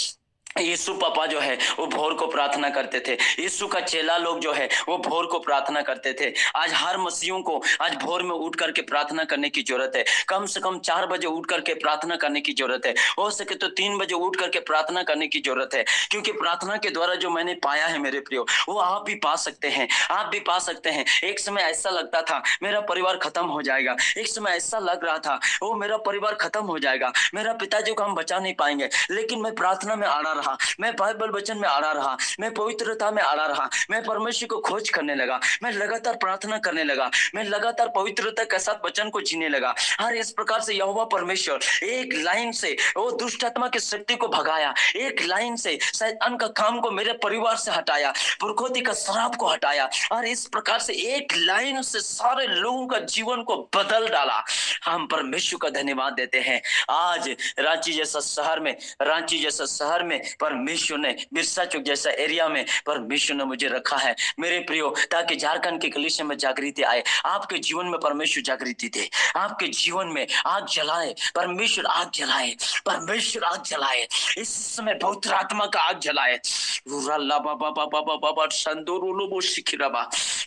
यीशु पापा जो है वो भोर को प्रार्थना करते थे, यीशु का चेला लोग जो है वो भोर को प्रार्थना करते थे। आज हर मसीहों को आज भोर में उठ करके प्रार्थना करने की जरूरत है। कम से कम 4 बजे उठ करके प्रार्थना करने की जरूरत है, हो सके तो 3 बजे उठ करके प्रार्थना करने की जरूरत है। क्योंकि प्रार्थना के द्वारा जो मैंने पाया है मेरे प्रियो, वो आप भी पा सकते हैं, आप भी पा सकते हैं। एक समय ऐसा लगता था मेरा परिवार खत्म हो जाएगा, एक समय ऐसा लग रहा था वो मेरा परिवार खत्म हो जाएगा, मेरा पिताजी को हम बचा नहीं पाएंगे, लेकिन मैं प्रार्थना में अड़ा रहा, मैं बाइबल वचन में अड़ा रहा, मैं पवित्रता में अड़ा रहा, मैं परमेश्वर को खोज करने लगा, मैं लगातार प्रार्थना करने लगा, मैं लगातार पवित्रता के साथ वचन को जीने लगा। हर इस प्रकार से यहोवा परमेश्वर एक लाइन से वो दुष्ट आत्मा की शक्ति को भगाया, एक लाइन से शैतान का काम को मेरे परिवार से हटाया, पुरखौती का शराब को हटाया, और इस प्रकार से एक लाइन से सारे लोगों का जीवन को बदल डाला। हम परमेश्वर का धन्यवाद देते हैं। आज रांची जैसा शहर में, रांची जैसा शहर में परमेश्वर ने, बिरसा चौक जैसा एरिया में परमेश्वर ने मुझे रखा है मेरे प्रियो, ताकि झारखंड के कलीसिया में जागृति आए। आपके जीवन में परमेश्वर जागृति दे, आपके जीवन में आग जलाए, परमेश्वर आग जलाए, परमेश्वर आग जलाए। इस समय पवित्र आत्मा का आग जलाए।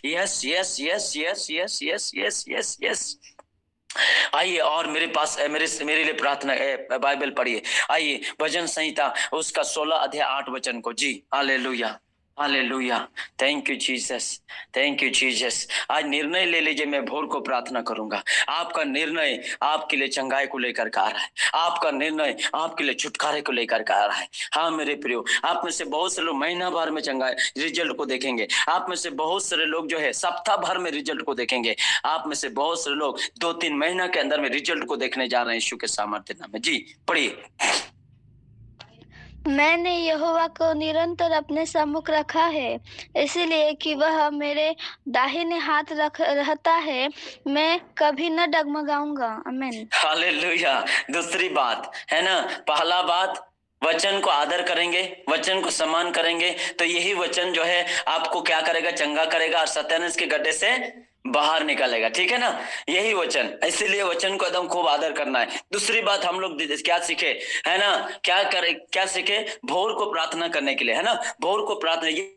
Yes yes yes yes yes yes yes yes yes. आइए और मेरे पास मेरे लिए प्रार्थना बाइबल पढ़िए। आइए भजन संहिता उसका 16 अध्याय 8 वचन को। जी hallelujah, hallelujah, thank you Jesus, thank you Jesus. आज निर्णय ले लीजिए, मैं भोर को प्रार्थना करूंगा। आपका निर्णय आपके लिए चंगाई को लेकर के आ रहा है, आपका निर्णय आपके लिए छुटकारे को लेकर के आ रहा है। हाँ मेरे प्रियो, आप में से बहुत से लोग महीना भर में चंगाई रिजल्ट को देखेंगे। आप में से बहुत सारे लोग जो है सप्ताह भर में रिजल्ट को देखेंगे। आप में से बहुत सारे लोग 2-3 महीना के अंदर में रिजल्ट को देखने जा रहे हैं यीशु के सामर्थ्य नाम में। जी पढ़िए। मैंने यहोवा को निरंतर अपने सम्मुख रखा है, इसलिए कि वह मेरे दाहिने हाथ रहता है, मैं कभी न डगमगाऊंगा। आमीन। हालेलुया। दूसरी बात है ना, पहला बात वचन को आदर करेंगे, वचन को सम्मान करेंगे, तो यही वचन जो है आपको क्या करेगा, चंगा करेगा और सत्यानाश के गड्ढे से बाहर निकालेगा। ठीक है ना, यही वचन, इसीलिए वचन को एकदम खूब आदर करना है। दूसरी बात हम लोग क्या सीखे है ना, क्या सीखे, भोर को प्रार्थना करने के लिए, है ना, भोर को प्रार्थना,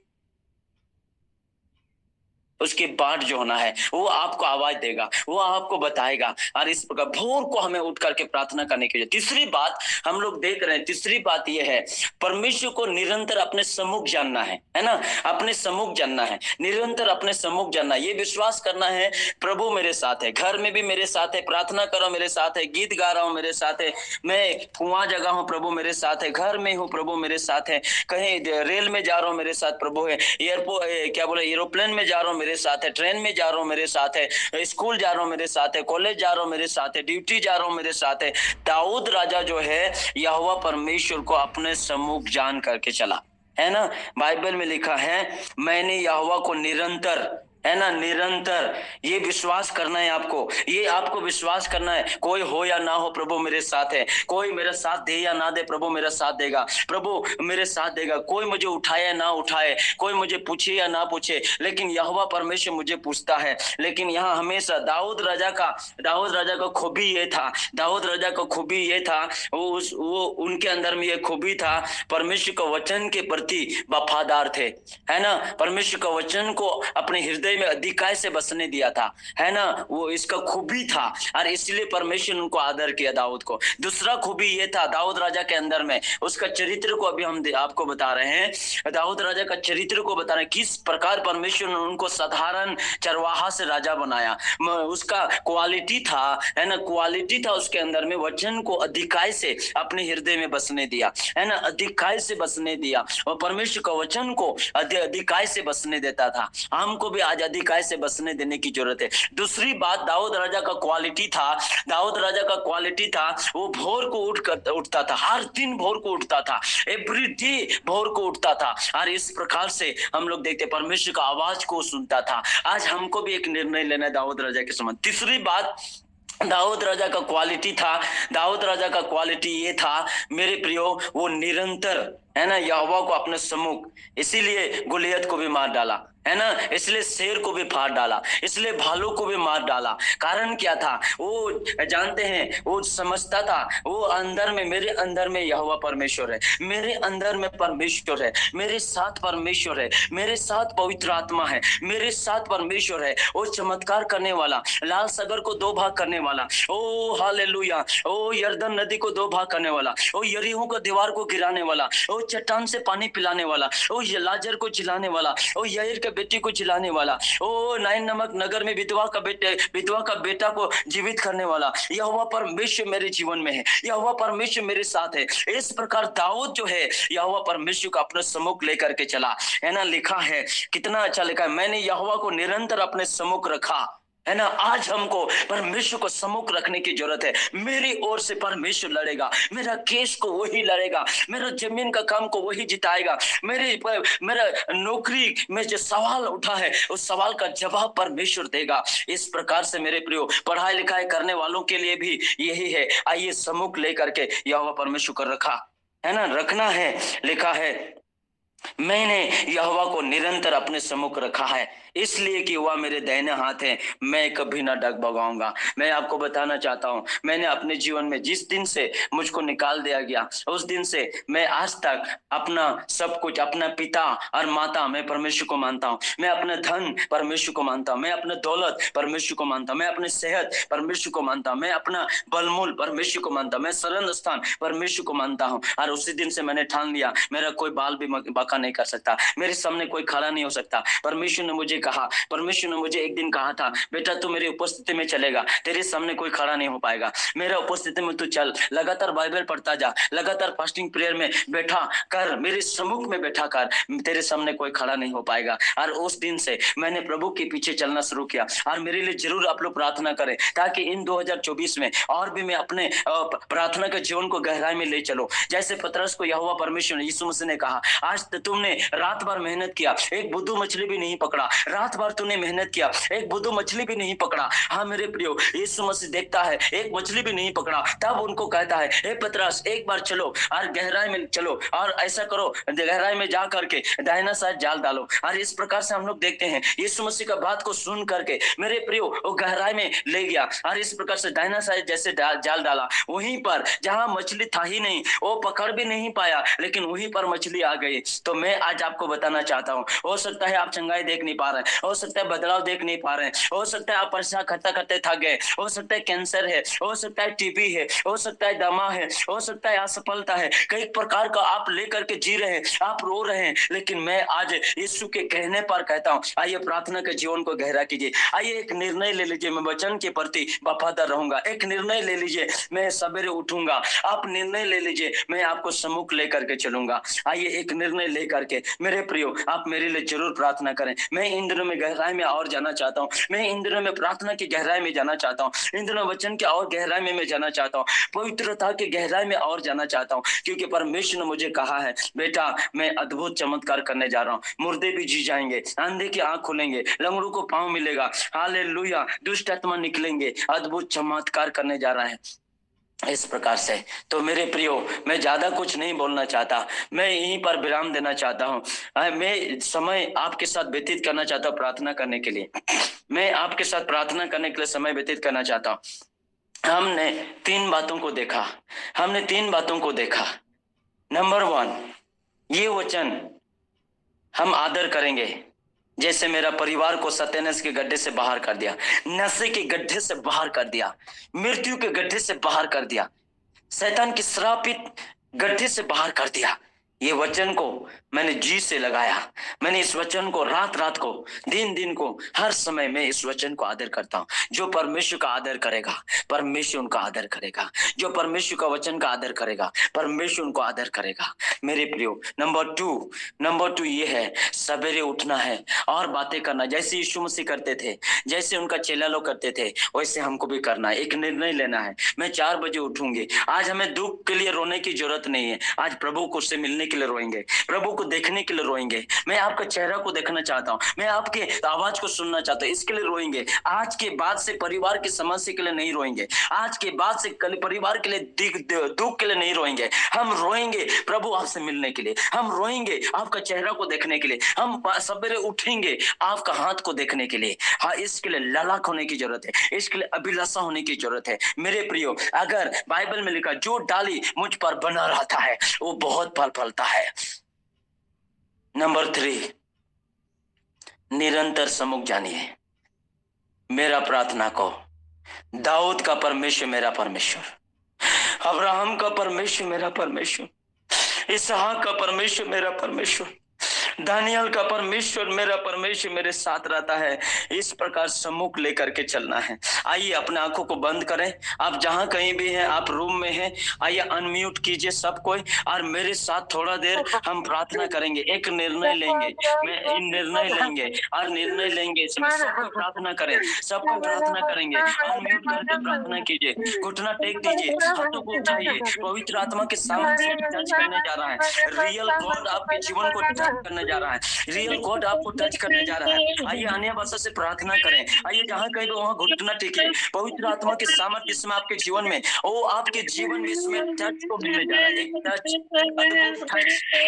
उसके बाद जो होना है वो आपको आवाज देगा, वो आपको बताएगा। और इस प्रकार भोर को हमें उठ करके प्रार्थना करने के लिए। तीसरी बात हम लोग देख रहे हैं, तीसरी बात ये है, परमेश्वर को निरंतर अपने सम्मुख जानना है ना, अपने सम्मुख जानना है, निरंतर अपने सम्मुख जानना, ये विश्वास करना है प्रभु मेरे साथ है, घर में भी मेरे साथ है, प्रार्थना करो मेरे साथ है, गीत गा रहा हूं मेरे साथ है, मैं कुआं जगह हूं प्रभु मेरे साथ है, घर में हूं प्रभु मेरे साथ है, कहीं रेल में जा रहा हूं मेरे साथ प्रभु है, एयरपोर्ट क्या बोले एरोप्लेन में जा रहा हूं मेरे साथ है, ट्रेन में जा रहा हूं मेरे साथ है, स्कूल जा रहा हूं मेरे साथ है, कॉलेज जा रहा हूं मेरे साथ है, ड्यूटी जा रहा हूं मेरे साथ है। दाऊद राजा जो है यहोवा परमेश्वर को अपने सम्मुख जान करके चला, है ना। बाइबल में लिखा है मैंने यहोवा को निरंतर, है ना, निरंतर, ये विश्वास करना है आपको, ये आपको विश्वास करना है, कोई हो या ना हो प्रभु मेरे साथ है, कोई मेरा साथ दे या ना दे प्रभु मेरा साथ देगा, प्रभु मेरे साथ देगा, कोई मुझे उठाए या ना उठाए, कोई मुझे पूछे या ना पूछे, लेकिन यहोवा परमेश्वर मुझे पूछता है। लेकिन यहाँ हमेशा दाऊद राजा का खूबी ये था, दाऊद राजा का खूबी ये था, वो उनके अंदर में ये खूबी था, परमेश्वर के वचन के प्रति वफादार थे, है ना, परमेश्वर के वचन को अपने हृदय में अधिकाय से बसने दिया था, है ना, वो इसका खूबी था और इसलिए परमेश्वर उनको आदर किया दाऊद को। दूसरा खूबी ये था दाऊद राजा के अंदर में, उसका चरित्र को अभी हम आपको बता रहे हैं, दाऊद राजा का चरित्र को बता रहे हैं, किस प्रकार परमेश्वर ने उनको साधारण चरवाहा से राजा बनाया। उसका क्वालिटी था, है ना, क्वालिटी था उसके अंदर में, वचन को अधिकाय से अपने हृदय में बसने दिया, है ना, अधिकाय से बसने दिया, और परमेश्वर का वचन को अधिकाय से बसने देता था। हमको भी आज अधिकाय से बसने देने की जरूरत है। दूसरी बात दाऊद राजा का क्वालिटी था, दाऊद राजा का क्वालिटी था, वो भोर को उठता था, हर दिन भोर को उठता था, एवरी डे भोर को उठता था, और इस प्रकार से हम लोग देखते परमेश्वर का आवाज को सुनता था। आज हमको भी एक निर्णय लेना है दाऊद राजा के समान। तीसरी बात दाऊद राजा का क्वालिटी था, दाऊद राजा का क्वालिटी ये था मेरे प्रियो, वो निरंतर, है ना, यहोवा को अपने सम्मुख, इसीलिए गोलियत को भी मार डाला, है ना, इसलिए शेर को भी फाड़ डाला, इसलिए भालू को भी मार डाला। कारण क्या था, वो जानते हैं, वो समझता था, वो अंदर में, मेरे अंदर में यहोवा परमेश्वर है, मेरे अंदर में परमेश्वर है, मेरे साथ परमेश्वर है, मेरे साथ पवित्र आत्मा है, मेरे साथ परमेश्वर है, वो चमत्कार करने वाला, लाल सागर को 2 भाग करने वाला, ओ हालेलुया, ओ यरदन नदी को 2 भाग करने वाला, ओ यरीहो को दीवार को गिराने वाला, ओ चट्टान से पानी पिलाने वाला, ओ लाजर को जिलाने वाला, ओ याईर के बेटी को जिलाने वाला, ओ नाइन नमक नगर में विधवा का बेटा को जीवित करने वाला, यहोवा परमेश्वर मेरे जीवन में है, यहोवा परमेश्वर मेरे साथ है। इस प्रकार दाऊद जो है यहोवा परमेश्वर को अपने सम्मुख लेकर के चला, है ना। लिखा है, कितना अच्छा लिखा है, मैंने यहोवा को निरंतर अपने सम्मुख रखा, है ना। आज हमको परमेश्वर को सम्मुख रखने की जरूरत है। मेरी ओर से परमेश्वर लड़ेगा, मेरा केस को वही लड़ेगा, मेरा जमीन का काम को वही जिताएगा, मेरा नौकरी में जो सवाल उठा है उस सवाल का जवाब परमेश्वर देगा। इस प्रकार से मेरे प्रियो, पढ़ाई लिखाई करने वालों के लिए भी यही है। आइए सम्मुख लेकर के यहोवा परमेश्वर को रखा, है ना, रखना है। लिखा है मैंने यहोवा को निरंतर अपने सम्मुख रखा है, इसलिए कि वह मेरे दाहिने हाथ है, मैं कभी ना डगमगाऊंगा। मैं आपको बताना चाहता हूं, मैंने अपने जीवन में जिस दिन से मुझको निकाल दिया गया, उस दिन से मैं आज तक अपना सब कुछ, अपना पिता और माता मैं परमेश्वर को मानता हूं, मैं अपना धन परमेश्वर को मानता हूं, मैं अपना दौलत परमेश्वर को मानता हूं, मैं अपनी सेहत परमेश्वर को मानता हूं, मैं अपना बलमूल परमेश्वर को मानता हूं, मैं शरण स्थान परमेश्वर को मानता हूं। और उसी दिन से मैंने ठान लिया, मेरा कोई बाल भी बाका नहीं कर सकता, मेरे सामने कोई खड़ा नहीं हो सकता। परमेश्वर ने मुझे कहा, परमेश्वर ने मुझे एक दिन कहा था, बेटा तू मेरी उपस्थिति में चलेगा, तेरे सामने कोई खड़ा नहीं हो पाएगा, मेरा उपस्थिति में तू चल, लगातार बाइबल पढ़ता जा, लगातार फास्टिंग प्रेयर में बैठा कर, मेरे सम्मुख में बैठा कर, तेरे सामने कोई खड़ा नहीं हो पाएगा। और उस दिन से मैंने प्रभु के पीछे चलना शुरू किया। और मेरे लिए जरूर आप लोग प्रार्थना करें, ताकि इन 2024 में और भी मैं अपने प्रार्थना के जीवन को गहराई में ले चलो। जैसे पतरस को यहोवा परमेश्वर यीशु मसीह ने कहा, आज तुमने रात भर मेहनत किया, एक बुद्धू मछली भी नहीं पकड़ा, रात भर तूने मेहनत किया, एक बुद्धू मछली भी नहीं पकड़ा। हाँ मेरे प्रियो, यीशु मसीह देखता है, एक मछली भी नहीं पकड़ा, तब उनको कहता है, हे पतरस एक बार चलो और गहराई में चलो, और ऐसा करो, गहराई में जा करके दाहिना साइड जाल डालो। और इस प्रकार से हम लोग देखते हैं, यीशु मसीह का बात को सुन करके मेरे प्रियो वो गहराई में ले गया, और इस प्रकार से दाहिना साइड जैसे जाल डाला, वहीं पर जहां मछली था ही नहीं, वो पकड़ भी नहीं पाया, लेकिन वहीं पर मछली आ गई। तो मैं आज आपको बताना चाहता हूँ, हो सकता है आप चंगाई देख नहीं पा रहे, हो सकता है बदलाव देख नहीं पा रहे, हो सकता है आप पैसा खर्चा करते थक गए, हो सकता है कैंसर है, हो सकता है टीबी है, हो सकता है दमा है, हो सकता है असफलता है, कई प्रकार का आप लेकर के जी रहे हैं, आप रो रहे हैं। लेकिन मैं आज यीशु के कहने पर कहता हूँ, आइए प्रार्थना के जीवन को गहरा कीजिए, आइए एक निर्णय ले लीजिए, मैं वचन के प्रति वफादार रहूंगा। एक निर्णय ले लीजिए, मैं सवेरे उठूंगा। आप निर्णय ले लीजिए, मैं आपको सम्मुख लेकर के चलूंगा। आइए एक निर्णय लेकर के मेरे प्रियो आप मेरे लिए जरूर प्रार्थना करें। मैं इन दिनों में गहराई में और जाना चाहता हूँ, मैं इन दिनों में प्रार्थना की गहराई में जाना चाहता हूँ, इन दिनों वचन के और गहराई में मैं जाना चाहता हूँ, पवित्रता की गहराई में और जाना चाहता हूँ, क्योंकि परमेश्वर ने मुझे कहा है, बेटा मैं अद्भुत चमत्कार करने जा रहा हूँ, मुर्दे भी जी जाएंगे, अंधे की आंख खुलेंगे, लंगड़ों को पांव मिलेगा, हालेलुया, दुष्ट आत्मा निकलेंगे, अद्भुत चमत्कार करने जा रहा है। इस प्रकार से तो मेरे प्रियो मैं ज्यादा कुछ नहीं बोलना चाहता, मैं यहीं पर विराम देना चाहता हूँ। मैं समय आपके साथ व्यतीत करना चाहता हूँ प्रार्थना करने के लिए, मैं आपके साथ प्रार्थना करने के लिए समय व्यतीत करना चाहता हूँ। हमने तीन बातों को देखा, हमने तीन बातों को देखा। नंबर 1, ये वचन हम आदर करेंगे, जैसे मेरा परिवार को सत्यानाश के गड्ढे से बाहर कर दिया, नशे के गड्ढे से बाहर कर दिया, मृत्यु के गड्ढे से बाहर कर दिया, शैतान की श्रापित गड्ढे से बाहर कर दिया। ये वचन को मैंने जी से लगाया, मैंने इस वचन को रात रात को, दिन दिन को, हर समय में इस वचन को आदर करता हूँ। जो परमेश्वर का आदर करेगा, परमेश्वर उनका आदर करेगा, जो परमेश्वर का वचन का आदर करेगा, परमेश्वर उनको आदर करेगा। मेरे प्रियो नंबर 2 ये है, सवेरे उठना है और बातें करना, जैसे यीशु मसीह करते थे, जैसे उनका चेला लोग करते थे, वैसे हमको भी करना है। एक निर्णय लेना है, मैं 4 बजे उठूंगी। आज हमें दुख के लिए रोने की जरूरत नहीं है, आज प्रभु को उससे मिलने के लिए रोएंगे, प्रभु को देखने के लिए रोएंगे। मैं आपका चेहरा को देखना चाहता हूँ, मैं आपके आवाज को सुनना चाहता हूँ, इसके लिए रोएंगे। आज के बाद से परिवार की समस्या के लिए नहीं रोएंगे, आज के बाद से कल परिवार के लिए दुख के लिए नहीं रोएंगे। हम रोएंगे प्रभु आपसे मिलने के लिए, हम रोएंगे आपका चेहरा को देखने के लिए, हम सवेरे उठेंगे आपका हाथ को देखने के लिए। हाँ, इसके लिए ललाक होने की जरूरत है, इसके लिए अभिलाषा होने की जरूरत है। मेरे प्रियो, अगर बाइबल में लिखा, जो डाली मुझ पर बना रहता है वो बहुत फल फलता है। नंबर 3, निरंतर सम्मुख जानिए मेरा प्रार्थना को। दाऊद का परमेश्वर मेरा परमेश्वर, अब्राहम का परमेश्वर मेरा परमेश्वर, इसहाक का परमेश्वर मेरा परमेश्वर, दानियल का परमेश्वर मेरा परमेश्वर मेरे साथ रहता है। इस प्रकार सम्मुख लेकर के चलना है। आइए अपने आंखों को बंद करें, आप जहां कहीं भी हैं, आप रूम में हैं, आइए अनम्यूट कीजिए सब कोई, और मेरे साथ थोड़ा देर हम प्रार्थना करेंगे, एक निर्णय लेंगे, मैं निर्णय लेंगे और निर्णय लेंगे। सबको प्रार्थना करें, सबको प्रार्थना करेंगे, अनम्यूट करके प्रार्थना कीजिए, घुटना टेक दीजिए, हाथों को उठाइए। पवित्र आत्मा के सामने टच करने जा रहा है, रियल गॉड आपके जीवन को टच करने करने जा रहा है, रियल गॉड आपको टच करने जा रहा है। आइए अन्य भाषा से प्रार्थना करें, आइए जहाँ कहीं भी वहाँ घुटना टेके। पवित्र आत्मा के सामर्थ्य इसमें आपके जीवन में, वो आपके जीवन में इसमें टच को मिलने जा रहा है। एक टच,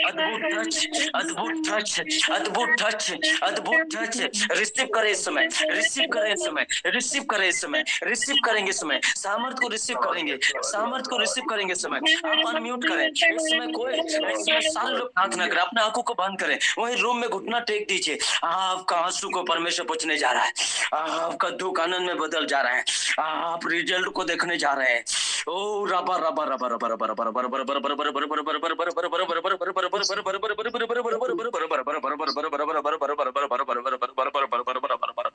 अद्भुत टच, अद्भुत टच, अद्भुत टच, अद्भुत टच, अद्भुत टच। रिसीव करें इस समय, रिसीव करें इस समय, रिसीव करें इस समय, रिसीव करेंगे इस समय, सामर्थ को रिसीव करेंगे, सामर्थ को रिसीव करेंगे इस समय। आप अनम्यूट करें इस समय, कोई इसमें सारे लोग प्रार्थना करें, अपने आंखों को बंद करें, वही रूम में घुटना टेक दीजिए। आपका आंसू को परमेश्वर पूछने जा रहा है, आपका दुख आनंद में बदल जा रहा है, आप रिजल्ट को देखने जा रहे हैं। ओ रबा रबा रबा रबा रबा रबा रबा रबा रबा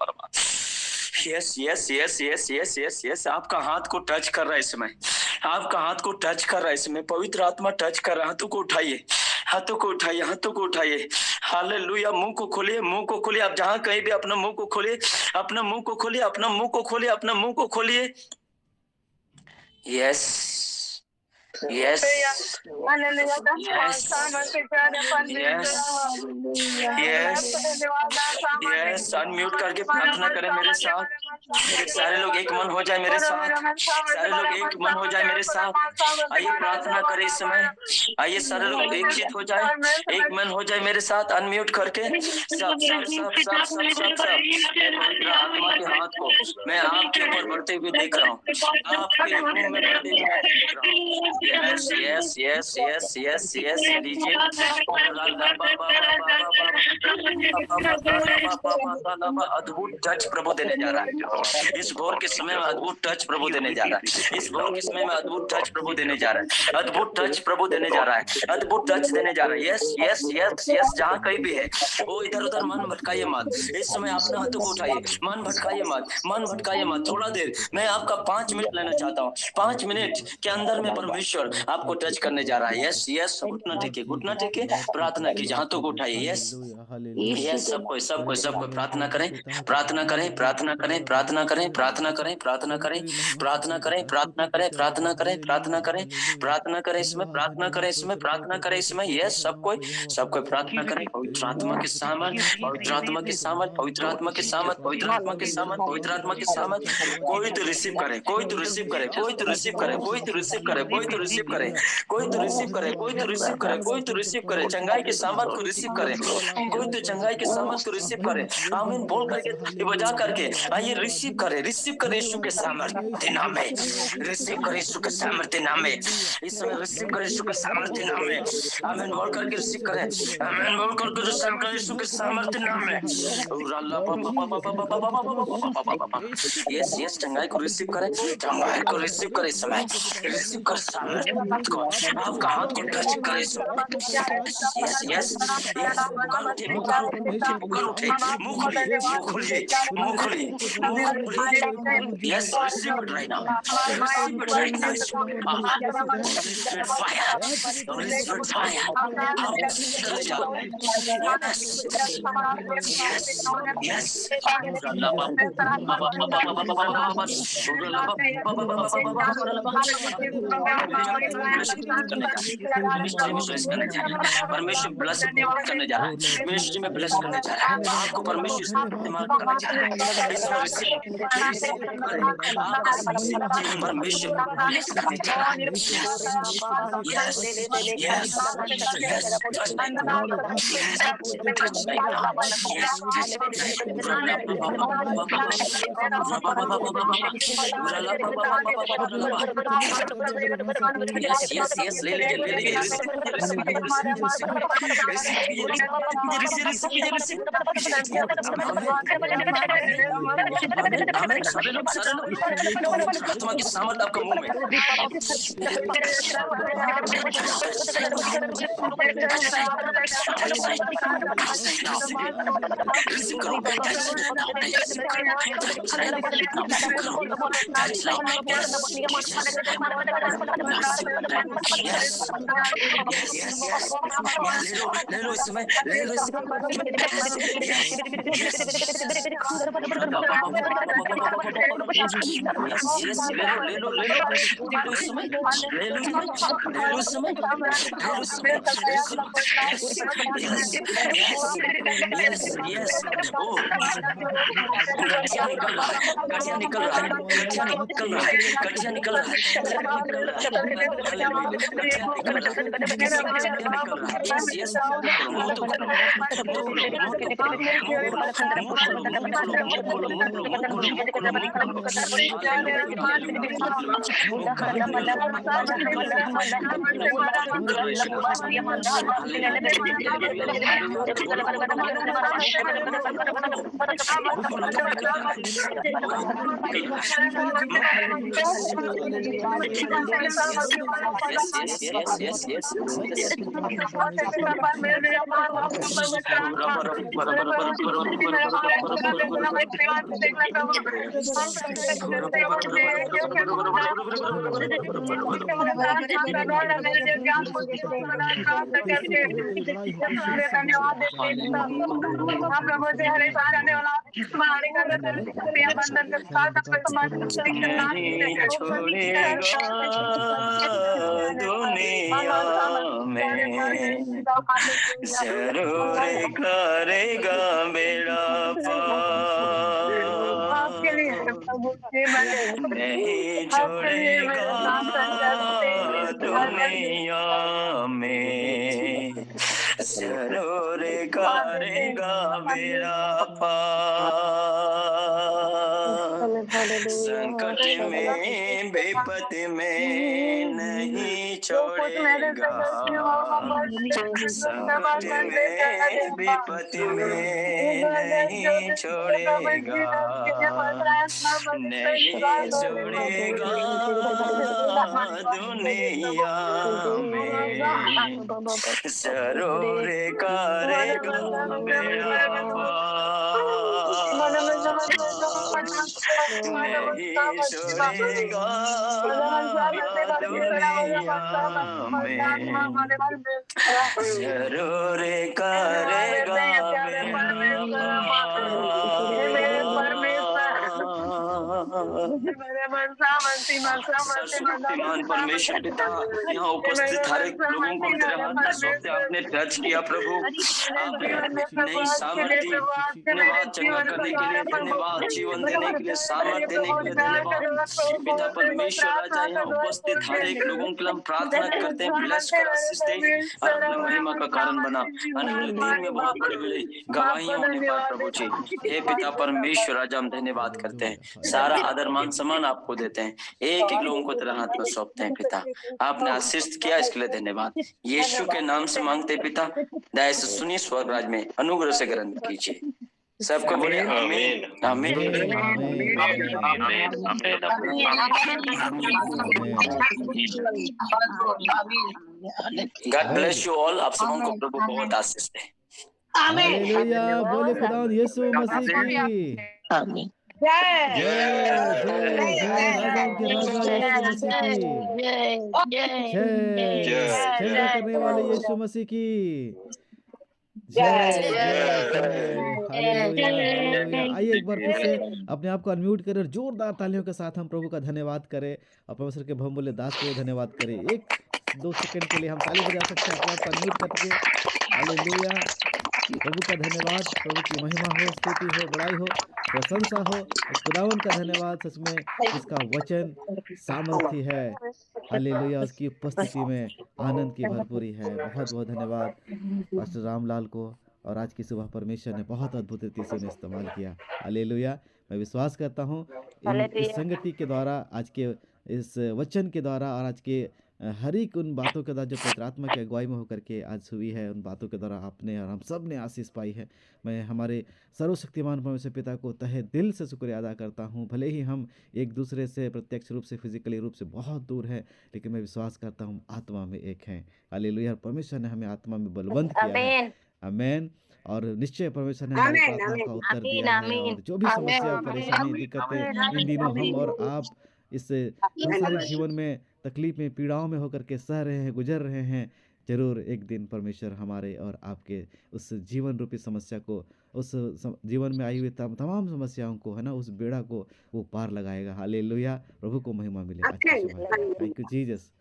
रबा yes yes yes yes yes yes yes. आपका हाथ को टच कर रहा है इस समय, आपका हाथ को टच कर रहा है इसमें, पवित्र आत्मा टच कर रहा है। हाथों को उठाइए, हाथों को उठाइए, हाथों को उठाइए। हालेलुया। मुंह को खोलिए, मुंह को खोलिए। आप जहां कहीं भी अपना मुंह को खोलिए, अपना मुंह को खोलिए, अपना मुंह को खोलिए, अपना मुंह को खोलिए। Yes yes yes. अनम्यूट करके प्रार्थना करें मेरे साथ, सारे लोग एक मन हो जाए मेरे साथ, सारे लोग एक मन हो जाए मेरे साथ। आइए प्रार्थना करें इस समय, आइए सारे लोग एक चित हो जाए, एक मन हो जाए मेरे साथ, अनम्यूट करके। सब सब सब सब सब सब सब पवित्र आत्मा के हाथ को मैं आपके ऊपर बढ़ते हुए देख रहा हूँ, आपके मुंह में बढ़ते हुए देख रहा हूँ। Yes yes yes yes yes yes. लीजिए अद्भुत टच प्रभु देने जा रहा है इस भोर के समय में, अद्भुत टच प्रभु देने जा रहा है इस भोर के समय में, अद्भुत टच प्रभु देने जा रहा है, अद्भुत टच प्रभु देने जा रहा है, अद्भुत टच देने जा रहा है। Yes yes yes yes. जहाँ कहीं भी है वो इधर उधर मन भटकाइए मत, इस समय अपने हाथों को उठाइए, मन भटकाइए मत, मन भटकाइए मत। थोड़ा देर मैं आपका 5 मिनट लेना चाहता हूँ, 5 मिनट के अंदर में परमेश्वर आपको टच करने जा रहा है। Yes yes. घुटना टेके, घुटना टेके, प्रार्थना कीजिए, हाथों को उठाइए। Yes yes. सबको प्रार्थना करें, प्रार्थना करें, प्रार्थना करें, प्रार्थना करें, प्रार्थना करें, प्रार्थना करें, प्रार्थना करें, प्रार्थना करें, प्रार्थना करें, प्रार्थना करें, प्रार्थना करें इसमें, प्रार्थना करें इसमें, प्रार्थना करें इसमें। यस। सबको प्रार्थना करें। पवित्र आत्मा के सामर्थ, पवित्र आत्मा के सामर्थ, पवित्र आत्मा के सामर्थ, पवित्र आत्मा के सामर्थ, पवित्र आत्मा के सामर्थ। कोई तो रिसीव करे, कोई तो रिसीव करे, कोई तो रिसीव करे, कोई तो रिसीव करे, कोई तो रिसीव करे, कोई तो रिसीव करे, कोई तो रिसीव करे, कोई तो रिसीव करे। चंगाई के सामर्थ को रिसीव करे, कोई तो चंगाई के सामर्थ को रिसीव करे। आमीन बोल करके, बजा करके आइए रिसीव करे, रिसीव करे यीशु के सामर्थ्य नाम में, रिसीव करे यीशु के सामर्थ्य नाम में। इस समय रिसीव करे यीशु के सामर्थ्य नाम में। आमीन बोल करके रिसीव करे, आमीन बोल करके रिसीव करे यीशु के सामर्थ्य नाम में। Yes yes. चंगाई को रिसीव करे, चंगाई को रिसीव करे इस समय, रिसीव कर सामर्थ्य को, आपका हाथ को टच करे इस समय। Yes yes yes. मुख उठे, मुंह खोलिए, मुंह खोलिए, मुंह खोलिए, मुंह खोलिए। Yes. Receive it right now, receive it right now. Fire, receive fire. चले जाओ। Yes yes. परमेश्वर ब्लेस करने जा रहा है, मिनिस्ट्री में ब्लेस करने जा रहा है, आपको परमेश्वर इस्तेमाल करने जा रहा है। परमेश्वर ब्लेस करने जा रहा है। Yes yes yes. Yes yes yes. ले लीजिए, ले लीजिए। आत्मा की सामर्थ आपका मुंह में। ले लो इस समय, ले लो इस समय। ले लो इस समय, ले लो इस समय। Yes. Oh, गठिया निकल रहा है, गठिया निकल रहा है, गठिया निकल रहा है, गठिया निकल रहा है, गठिया निकल रहा है। Yes. मुंह तो जरूर करेगा बेड़ा पार, नहीं छोड़ेगा दुनिया में, जरूर करेगा बेड़ा पार। संकट में विपत्ति में नहीं छोड़ेगा, संकट में विपत्ति में नहीं छोड़ेगा, नहीं छोड़ेगा दुनिया में, जरूर करेगा बेड़ा पार, नहीं छोड़ेगा दुनिया में, जरूर करेगा सर्वशक्तिमान परमेश्वर पिता, यहाँ उपस्थित हर एक लोगों को तेरे हाथ में सौंपते, आपने टच किया प्रभु, आपने नई सामर्थ्य, धन्यवाद चंगा करने के लिए, धन्यवाद जीवन देने के लिए, सामर्थ्य देने के लिए धन्यवाद पिता परमेश्वर। राजा यहाँ उपस्थित हर एक लोगों के लिए हम प्रार्थना करते हैं, ब्लेस कर, आशीष दे और अपने महिमा का कारण बना। आने वाले दिन में बहुत बड़ी बड़ी गवाहियां होने पर प्रभु जी, हे पिता परमेश्वर राजा हम धन्यवाद करते हैं, सारा आदर मान सम्मान आपको देते हैं, एक एक लोगों को तेरे हाथ में सौंपते हैं पिता। आपने आशीष किया इसके लिए धन्यवाद, यीशु के नाम से मांगते पिता, दया से सुनिए, स्वर्ग राज में अनुग्रह से ग्रहण कीजिए। सबको बोले आमीन आमीन गॉड ब्लेस यू ऑल। आप सबों को प्रभु बहुत आशीष दे। हालेलुया, बोले खुदावंद यीशु मसीह की आमीन। करने वाले यीशु मसीह की आइए एक बार फिर से अपने आप को अनम्यूट करें और जोरदार तालियों के साथ हम प्रभु का धन्यवाद करें और परमेश्वर के बहुमूल्य दास को धन्यवाद करें। एक दो सेकंड के लिए हम ताली बजा सकते हैं अपने आप को अनम्यूट करके। हालेलुया, प्रभु का धन्यवाद, प्रभु की महिमा हो, स्तुति हो, बड़ाई हो, प्रशंसा हो। खुदावन का धन्यवाद, सच में इसका वचन सामर्थ्य है। हालेलुया, उसकी उपस्थिति में आनंद की भरपूरी है। बहुत बहुत धन्यवाद पास्टर रामलाल को, और आज की सुबह परमेश्वर ने बहुत अद्भुत रीति से उन्हें इस्तेमाल किया। हालेलुया, मैं विश्वास करता हूँ इस संगति के द्वारा, आज के इस वचन के द्वारा और आज के हर एक उन बातों के द्वारा जो पवित्र आत्मा की अगुवाई में होकर के आज हुई है, उन बातों के द्वारा आपने और हम सब ने आशीष पाई है। मैं हमारे सर्वशक्तिमान परमेश्वर पिता को तहे दिल से शुक्रिया अदा करता हूँ। भले ही हम एक दूसरे से प्रत्यक्ष रूप से, फिजिकली रूप से बहुत दूर हैं, लेकिन मैं विश्वास करता हूँ आत्मा में एक हैं। हालेलुया, परमेश्वर ने हमें आत्मा में बलवंत किया है। आमीन। और निश्चय परमेश्वर ने हमारी प्रार्थना का उत्तर दिया है। और जो भी समस्या, परेशानी, दिक्कतें इन दिनों हम और आप इस संसारिक जीवन में तकलीफ में, पीड़ाओं में होकर के सह रहे हैं, गुजर रहे हैं, जरूर एक दिन परमेश्वर हमारे और आपके उस जीवन रूपी समस्या को, उस जीवन में आई हुई तमाम समस्याओं को, है ना, उस बेड़ा को वो पार लगाएगा। हालेलुया, प्रभु को महिमा मिले। आज के शुभ, थैंक यू जीसस।